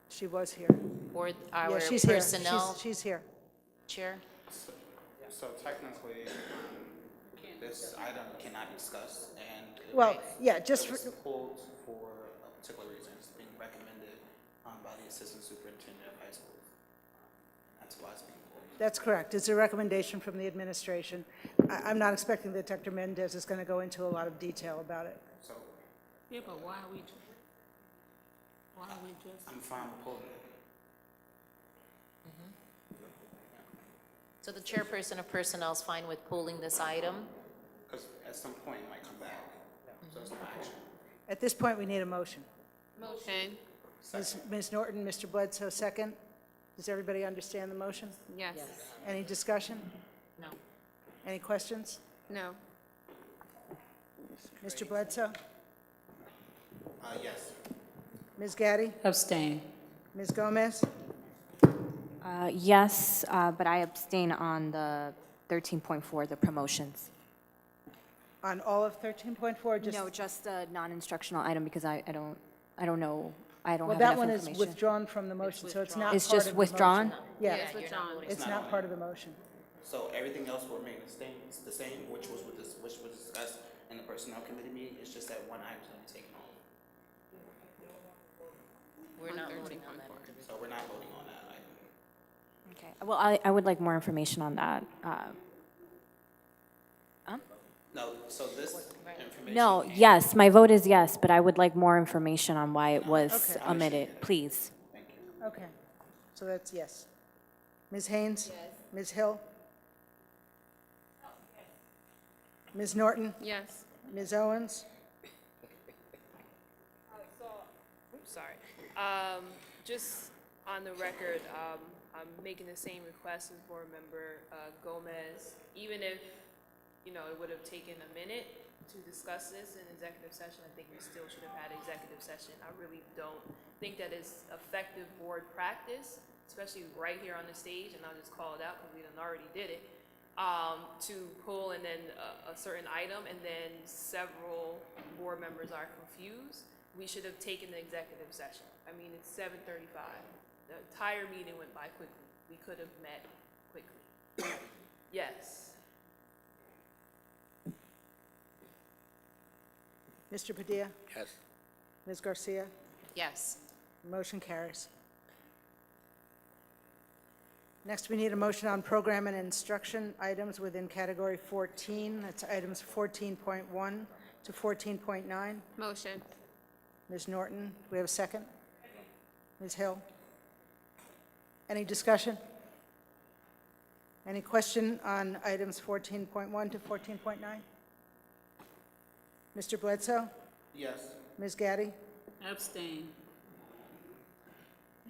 She was here. or Yeah, our she's here. personnel She's here. chair? So technically, this item cannot be discussed, and Well, yeah, just it for, was pulled for a particular reason. It's being recommended by the assistant superintendent of high school. That's why it's being pulled. that's correct. It's a recommendation from the administration. I'm not expecting that Dr. Mendez is going to go into a lot of detail about it. So Yeah, but why are we just? I'm fine with pulling it. So the chairperson of personnel is fine with pulling this item? Because at some point it might come back. So it's no action. At this point, we need a motion. Motion. Ms. Norton, Mr. Bledsoe, second. Does everybody understand the motion? Yes. Any discussion? No. Any questions? No. Mr. Bledsoe? Yes. Ms. Gaddy? Abstain. Ms. Gomez? Yes, but I abstain on the 13.4, the promotions. On all of 13.4, just? No, just the non-instructional item because I don't know, I don't Well, have that enough one is information. withdrawn from the motion, so it's not part of It's the just motion. withdrawn? Yeah, It's withdrawn. it's not part of the motion. So everything else will remain the same, which was discussed in the personnel committee meeting. It's just that one item is going to be taken off. We're not voting on that. So we're not voting on that item. Okay, well, I would like more information on that. No, so this information. No, yes, my vote is yes, but I would like more information on why it was Okay. omitted, please. Okay, so that's yes. Ms. Haynes? Yes. Ms. Hill? Ms. Norton? Yes. Ms. Owens? Sorry. Just on the record, I'm making the same request as Board Member Gomez. Even if, it would have taken a minute to discuss this in executive session, I think we still should have had executive session. I really don't think that is effective board practice, especially right here on the stage, and I'll just call it out because we done already did it, to pull and then a certain item, and then several board members are confused. We should have taken the executive session. I mean, it's 7:35. The entire meeting went by quickly. We could have met quickly. Yes. Mr. Padilla? Yes. Ms. Garcia? Yes. Motion carries. Next, we need a motion on program and instruction items within category 14. That's items 14.1 to 14.9. Motion. Ms. Norton, do we have a second? Ms. Hill? Any discussion? Any question on items 14.1 to 14.9? Mr. Bledsoe? Yes. Ms. Gaddy? Abstain.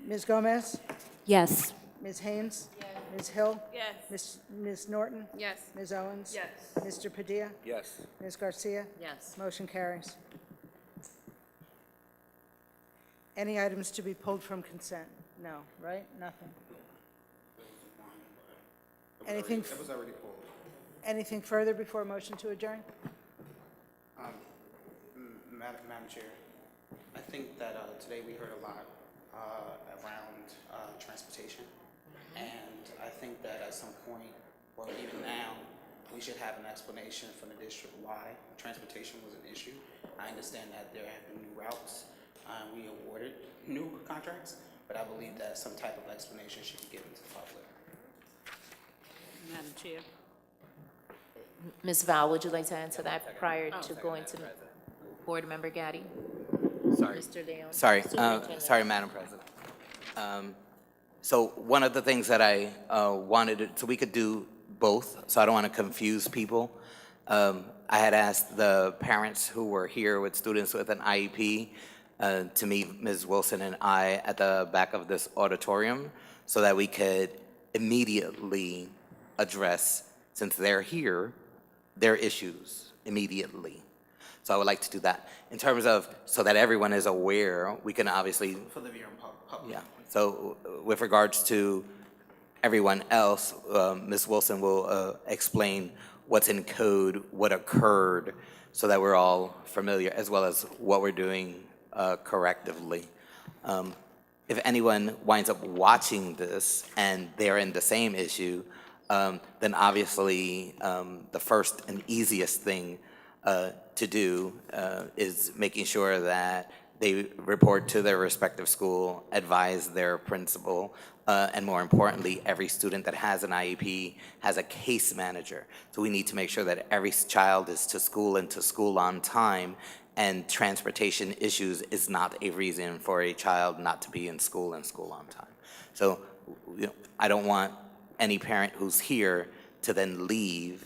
Ms. Gomez? Yes. Ms. Haynes? Ms. Hill? Yes. Ms. Norton? Yes. Ms. Owens? Yes. Mr. Padilla? Yes. Ms. Garcia? Yes. Motion carries. Any items to be pulled from consent? No, right? Nothing. Anything, It was already pulled. anything further before motion to adjourn? Madam Chair, I think that today we heard a lot around transportation, and I think that at some point, or even now, we should have an explanation from the district why transportation was an issue. I understand that there have been new routes, we awarded new contracts, but I believe that some type of explanation should be given to the public. Madam Chair. Ms. Val, would you like to answer that prior to going to Board Member Gaddy? Sorry. Mr. Leon. Sorry, Superintendent. sorry, Madam President. So one of the things that I wanted, so we could do both, so I don't want to confuse people. I had asked the parents who were here with students with an IEP to meet Ms. Wilson and I at the back of this auditorium so that we could immediately address, since they're here, their issues immediately. So I would like to do that. In terms of, so that everyone is aware, we can obviously, For the viewing public. yeah. So with regards to everyone else, Ms. Wilson will explain what's in code, what occurred, so that we're all familiar, as well as what we're doing correctively. If anyone winds up watching this and they're in the same issue, then obviously the first and easiest thing to do is making sure that they report to their respective school, advise their principal, and more importantly, every student that has an IEP has a case manager. So we need to make sure that every child is to school and to school on time, and transportation issues is not a reason for a child not to be in school and school on time. So you know, I don't want any parent who's here to then leave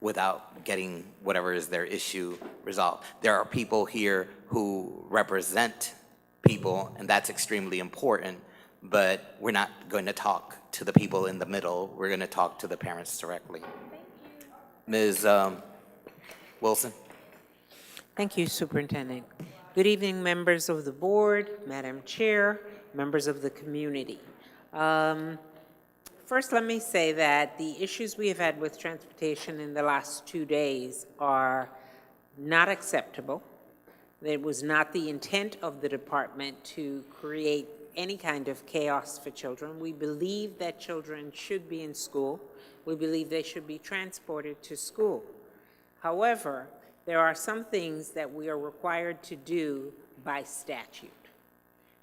without getting whatever is their issue resolved. There are people here who represent people, and that's extremely important, but we're not going to talk to the people in the middle. We're going to talk to the parents directly. Ms. Wilson? Thank you, Superintendent. Good evening, members of the board, Madam Chair, members of the community. First, let me say that the issues we have had with transportation in the last 2 days are not acceptable. It was not the intent of the department to create any kind of chaos for children. We believe that children should be in school. We believe they should be transported to school. However, there are some things that we are required to do by statute.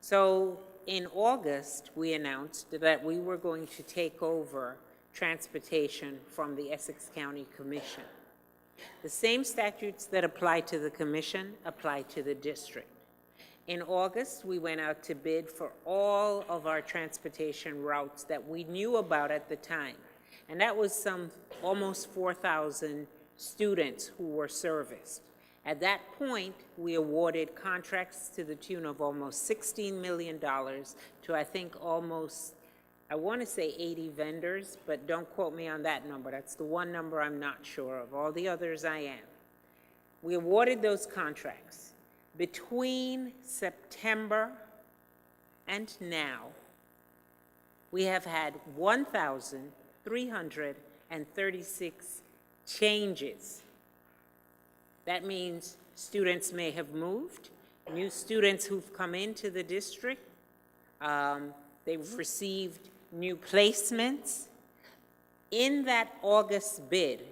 So in August, we announced that we were going to take over transportation from the Essex County Commission. The same statutes that apply to the commission apply to the district. In August, we went out to bid for all of our transportation routes that we knew about at the time. And that was some almost 4,000 students who were serviced. At that point, we awarded contracts to the tune of almost $16 million to, I think, almost, I want to say 80 vendors, but don't quote me on that number. That's the one number I'm not sure of. All the others I am. We awarded those contracts. Between September and now, we have had 1,336 changes. That means students may have moved, new students who've come into the district, they've received new placements. In that August bid,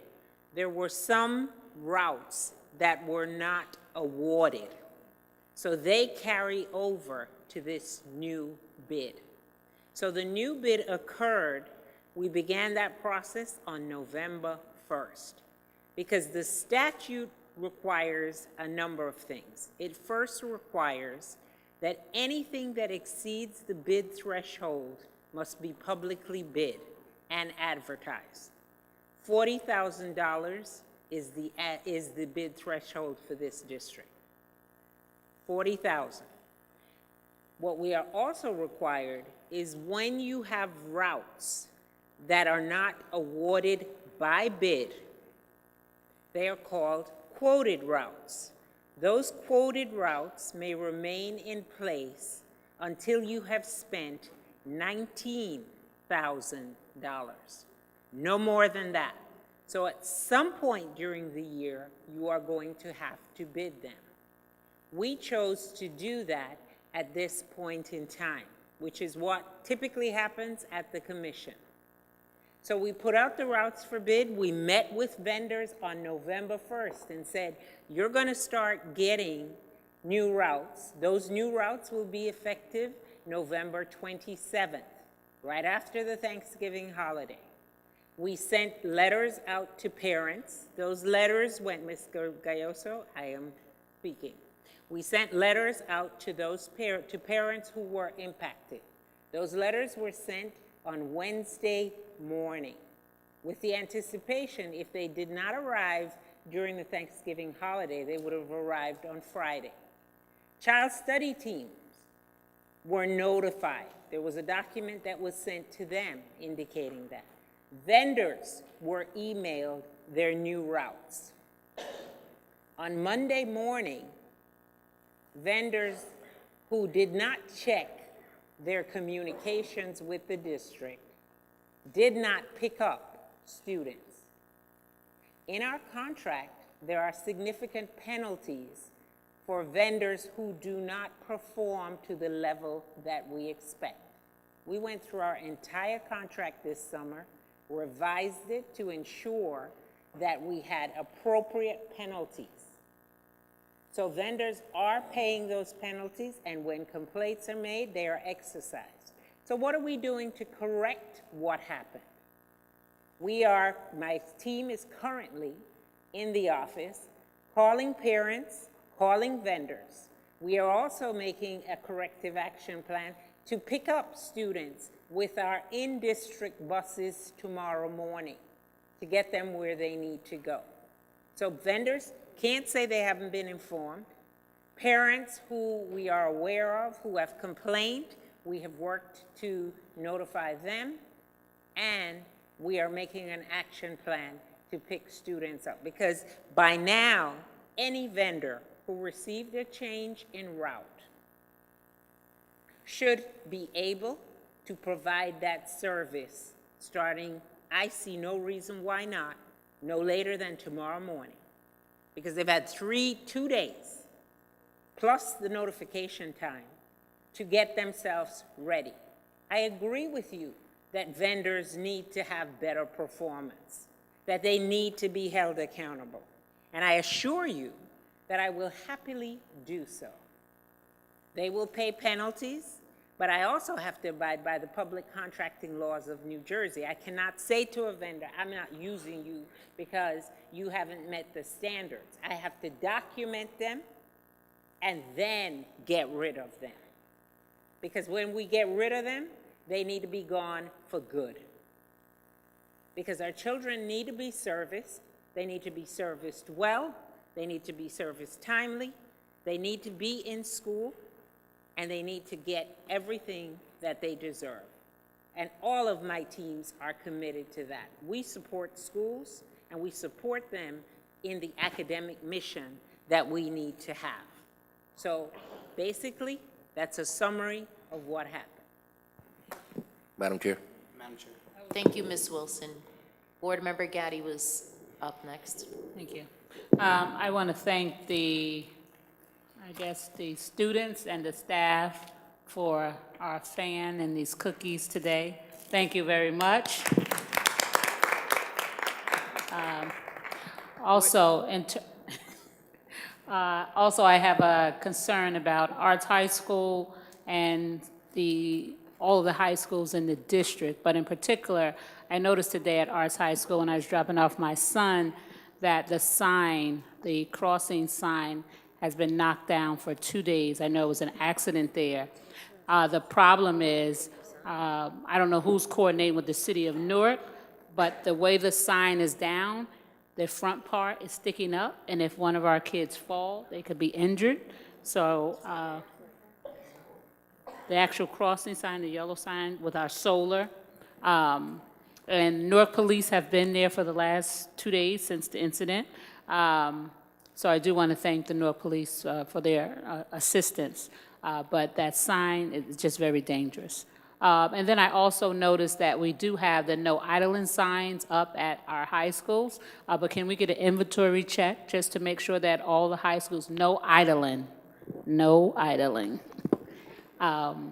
there were some routes that were not awarded. So they carry over to this new bid. So the new bid occurred, we began that process on November 1st, because the statute requires a number of things. It first requires that anything that exceeds the bid threshold must be publicly bid and advertised. $40,000 is the bid threshold for this district. 40,000. What we are also required is when you have routes that are not awarded by bid, they are called quoted routes. Those quoted routes may remain in place until you have spent $19,000. No more than that. So at some point during the year, you are going to have to bid them. We chose to do that at this point in time, which is what typically happens at the commission. So we put out the routes for bid. We met with vendors on November 1st and said, you're going to start getting new routes. Those new routes will be effective November 27th, right after the Thanksgiving holiday. We sent letters out to parents. Those letters went, Ms. Gayoso, I am speaking. We sent letters out to those parents who were impacted. Those letters were sent on Wednesday morning with the anticipation if they did not arrive during the Thanksgiving holiday, they would have arrived on Friday. Child study teams were notified. There was a document that was sent to them indicating that. Vendors were emailed their new routes. On Monday morning, vendors who did not check their communications with the district did not pick up students. In our contract, there are significant penalties for vendors who do not perform to the level that we expect. We went through our entire contract this summer, revised it to ensure that we had appropriate penalties. So vendors are paying those penalties, and when complaints are made, they are exercised. So what are we doing to correct what happened? My team is currently in the office calling parents, calling vendors. We are also making a corrective action plan to pick up students with our in-district buses tomorrow morning to get them where they need to go. So vendors can't say they haven't been informed. Parents who we are aware of who have complained, we have worked to notify them, and we are making an action plan to pick students up. Because by now, any vendor who received a change in route should be able to provide that service starting, I see no reason why not, no later than tomorrow morning. Because they've had 2 days, plus the notification time, to get themselves ready. I agree with you that vendors need to have better performance, that they need to be held accountable. And I assure you that I will happily do so. They will pay penalties, but I also have to abide by the public contracting laws of New Jersey. I cannot say to a vendor, I'm not using you because you haven't met the standards. I have to document them and then get rid of them. Because when we get rid of them, they need to be gone for good. Because our children need to be serviced. They need to be serviced well. They need to be serviced timely. They need to be in school. And they need to get everything that they deserve. And all of my teams are committed to that. We support schools, and we support them in the academic mission that we need to have. So basically, that's a summary of what happened. Madam Chair. Madam Chair. Thank you, Ms. Wilson. Board Member Gaddy was up next. Thank you. I want to thank the students and the staff for our fan and these cookies today. Thank you very much. Also, I have a concern about Arts High School and all of the high schools in the district, but in particular, I noticed today at Arts High School when I was dropping off my son that the crossing sign has been knocked down for 2 days. I know it was an accident there. The problem is, I don't know who's coordinating with the city of Newark, but the way the sign is down, the front part is sticking up, and if one of our kids fall, they could be injured. So the actual crossing sign, the yellow sign with our solar, and Newark Police have been there for the last 2 days since the incident. So I do want to thank the Newark Police for their assistance, but that sign is just very dangerous. And then I also noticed that we do have the no idling signs up at our high schools. But can we get an inventory check just to make sure that all the high schools, no idling, no idling.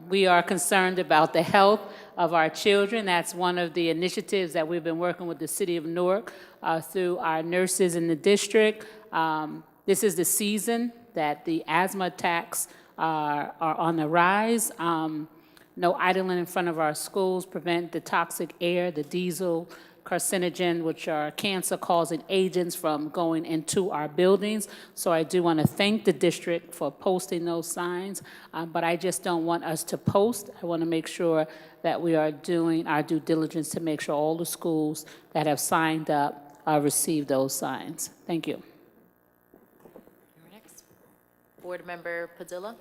We are concerned about the health of our children. That's one of the initiatives that we've been working with the city of Newark through our nurses in the district. This is the season that the asthma attacks are on the rise. No idling in front of our schools, prevent the toxic air, the diesel, carcinogen, which are cancer-causing agents from going into our buildings. So I do want to thank the district for posting those signs, but I just don't want us to post. I want to make sure that we are doing our due diligence to make sure all the schools that have signed up receive those signs. Thank you. Board Member Padilla?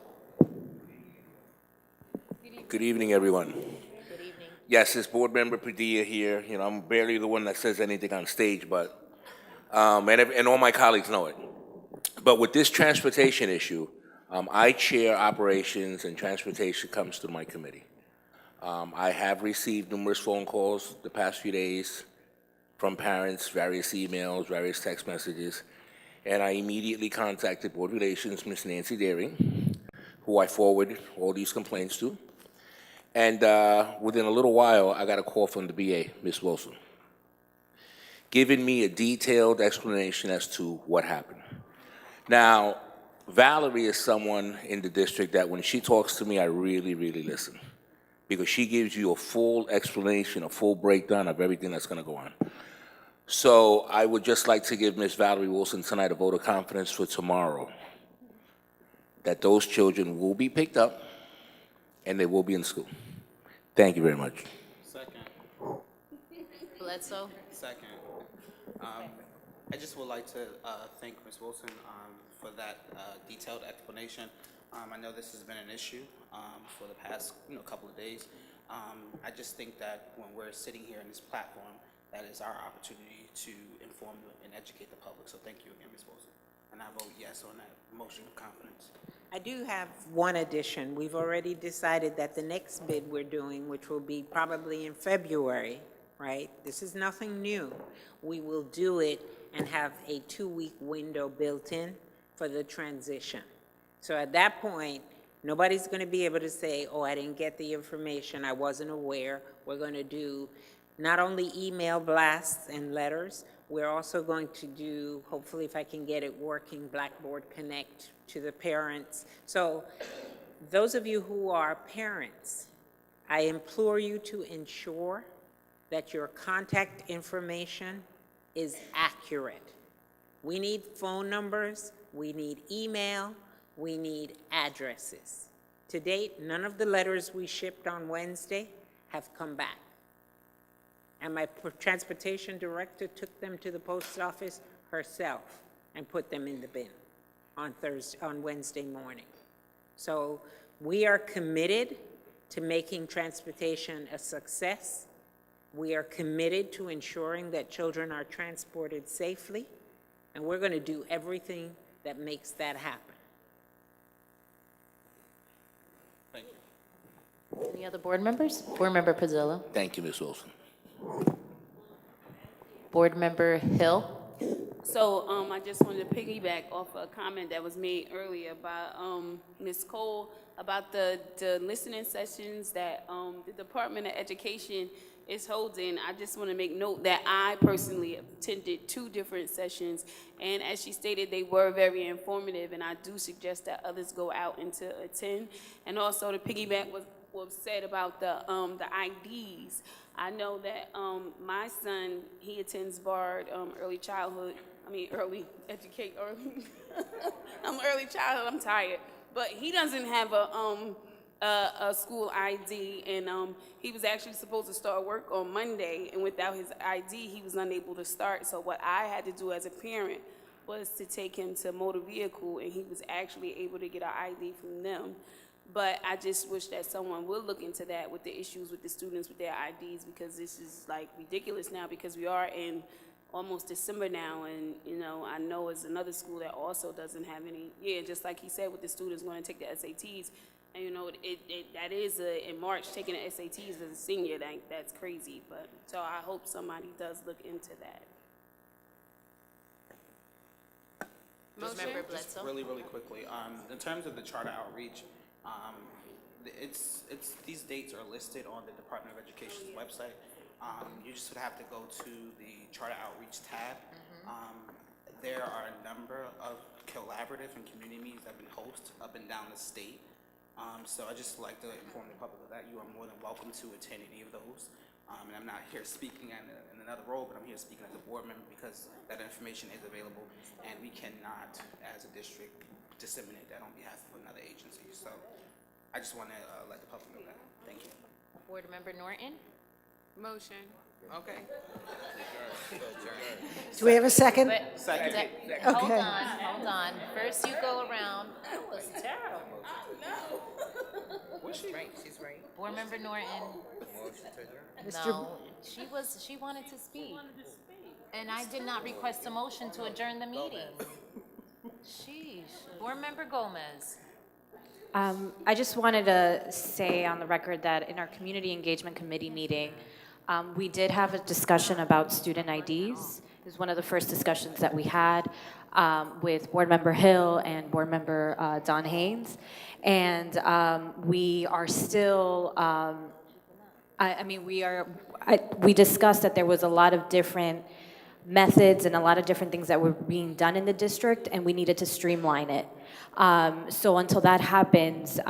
Good evening, everyone. Good evening. Yes, it's Board Member Padilla here. You know, I'm barely the one that says anything on stage, but, and all my colleagues know it. But with this transportation issue, I chair operations and transportation comes to my committee. I have received numerous phone calls the past few days from parents, various emails, various text messages, and I immediately contacted Board Relations, Ms. Nancy Daring, who I forwarded all these complaints to. And within a little while, I got a call from the BA, Ms. Wilson, giving me a detailed explanation as to what happened. Now, Valerie is someone in the district that when she talks to me, I really, really listen, because she gives you a full explanation, a full breakdown of everything that's going to go on. So I would just like to give Ms. Valerie Wilson tonight a vote of confidence for tomorrow, that those children will be picked up and they will be in school. Thank you very much. Second. Bledsoe? Second. I just would like to thank Ms. Wilson for that detailed explanation. I know this has been an issue for the past couple of days. I just think that when we're sitting here in this platform, that is our opportunity to inform and educate the public. So thank you again, Ms. Wilson. And I vote yes on that motion of confidence. I do have one addition. We've already decided that the next bid we're doing, which will be probably in February, right? This is nothing new. We will do it and have a 2-week window built in for the transition. So at that point, nobody's going to be able to say, oh, I didn't get the information, I wasn't aware. We're going to do not only email blasts and letters, we're also going to do, hopefully if I can get it working, Blackboard Connect to the parents. So those of you who are parents, I implore you to ensure that your contact information is accurate. We need phone numbers, we need email, we need addresses. To date, none of the letters we shipped on Wednesday have come back. And my transportation director took them to the post office herself and put them in the bin on Wednesday morning. So we are committed to making transportation a success. We are committed to ensuring that children are transported safely, and we're going to do everything that makes that happen. Thank you. Any other board members? Board Member Pizzillo. Thank you, Ms. Wilson. Board Member Hill. So I just wanted to piggyback off a comment that was made earlier by Ms. Cole about the listening sessions that the Department of Education is holding. I just want to make note that I personally attended 2 different sessions, and as she stated, they were very informative, and I do suggest that others go out and to attend. And also to piggyback what was said about the IDs. I know that my son, he attends BARD, early childhood, early educate, early, I'm early childhood, I'm tired. But he doesn't have a school ID, and he was actually supposed to start work on Monday, and without his ID, he was unable to start. So what I had to do as a parent was to take him to motor vehicle, and he was actually able to get an ID from them. But I just wish that someone would look into that with the issues with the students with their IDs, because this is like ridiculous now, because we are in almost December now, and I know it's another school that also doesn't have any, just like he said with the students going to take the SATs, And, you know, that is in March, taking the SATs as a senior, that's crazy. But, so I hope somebody does look into that. Member Bledsoe. Really, really quickly, in terms of the charter outreach, these dates are listed on the Department of Education's website. You just would have to go to the charter outreach tab. There are a number of collaborative and community meetings that have been hosted up and down the state. So I just like to inform the public of that. You are more than welcome to attend any of those. And I'm not here speaking in another role, but I'm here speaking as a board member because that information is available, and we cannot, as a district, disseminate that on behalf of another agency. So I just want to let the public know that. Thank you. Board Member Norton. Motion. Okay. Do we have a second? Second. Hold Okay. hold on. First you go around. That was terrible. She's right, she's right. Board Member Norton. Mr. No, she wanted to speak. And I did not request a motion to adjourn the meeting. Sheesh. Board Member Gomez. I just wanted to say on the record that in our Community Engagement Committee meeting, we did have a discussion about student IDs. It was one of the first discussions that we had with Board Member Hill and Board Member Don Haynes. And we are still, we discussed that there was a lot of different methods and a lot of different things that were being done in the district, and we needed to streamline it. So until that happens,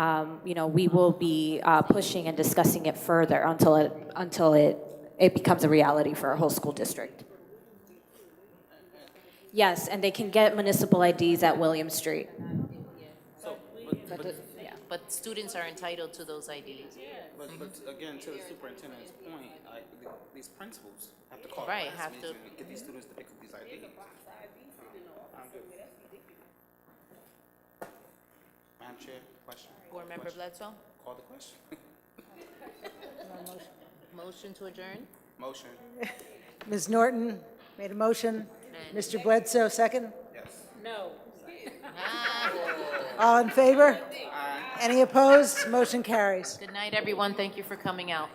we will be pushing and discussing it further until it becomes a reality for our whole school district. Yes, and they can get municipal IDs at William Street. But students are entitled to those IDs. But again, to the superintendent's point, these principals have to call Right, class have meetings to- and get these students to pick up these IDs. Madam Chair, question? Board Member Bledsoe. Call the question. Motion to adjourn. Motion. Ms. Norton made a motion. Mr. Bledsoe, second. Yes. No. All in favor? Any opposed? Motion carries. Good night, everyone. Thank you for coming out.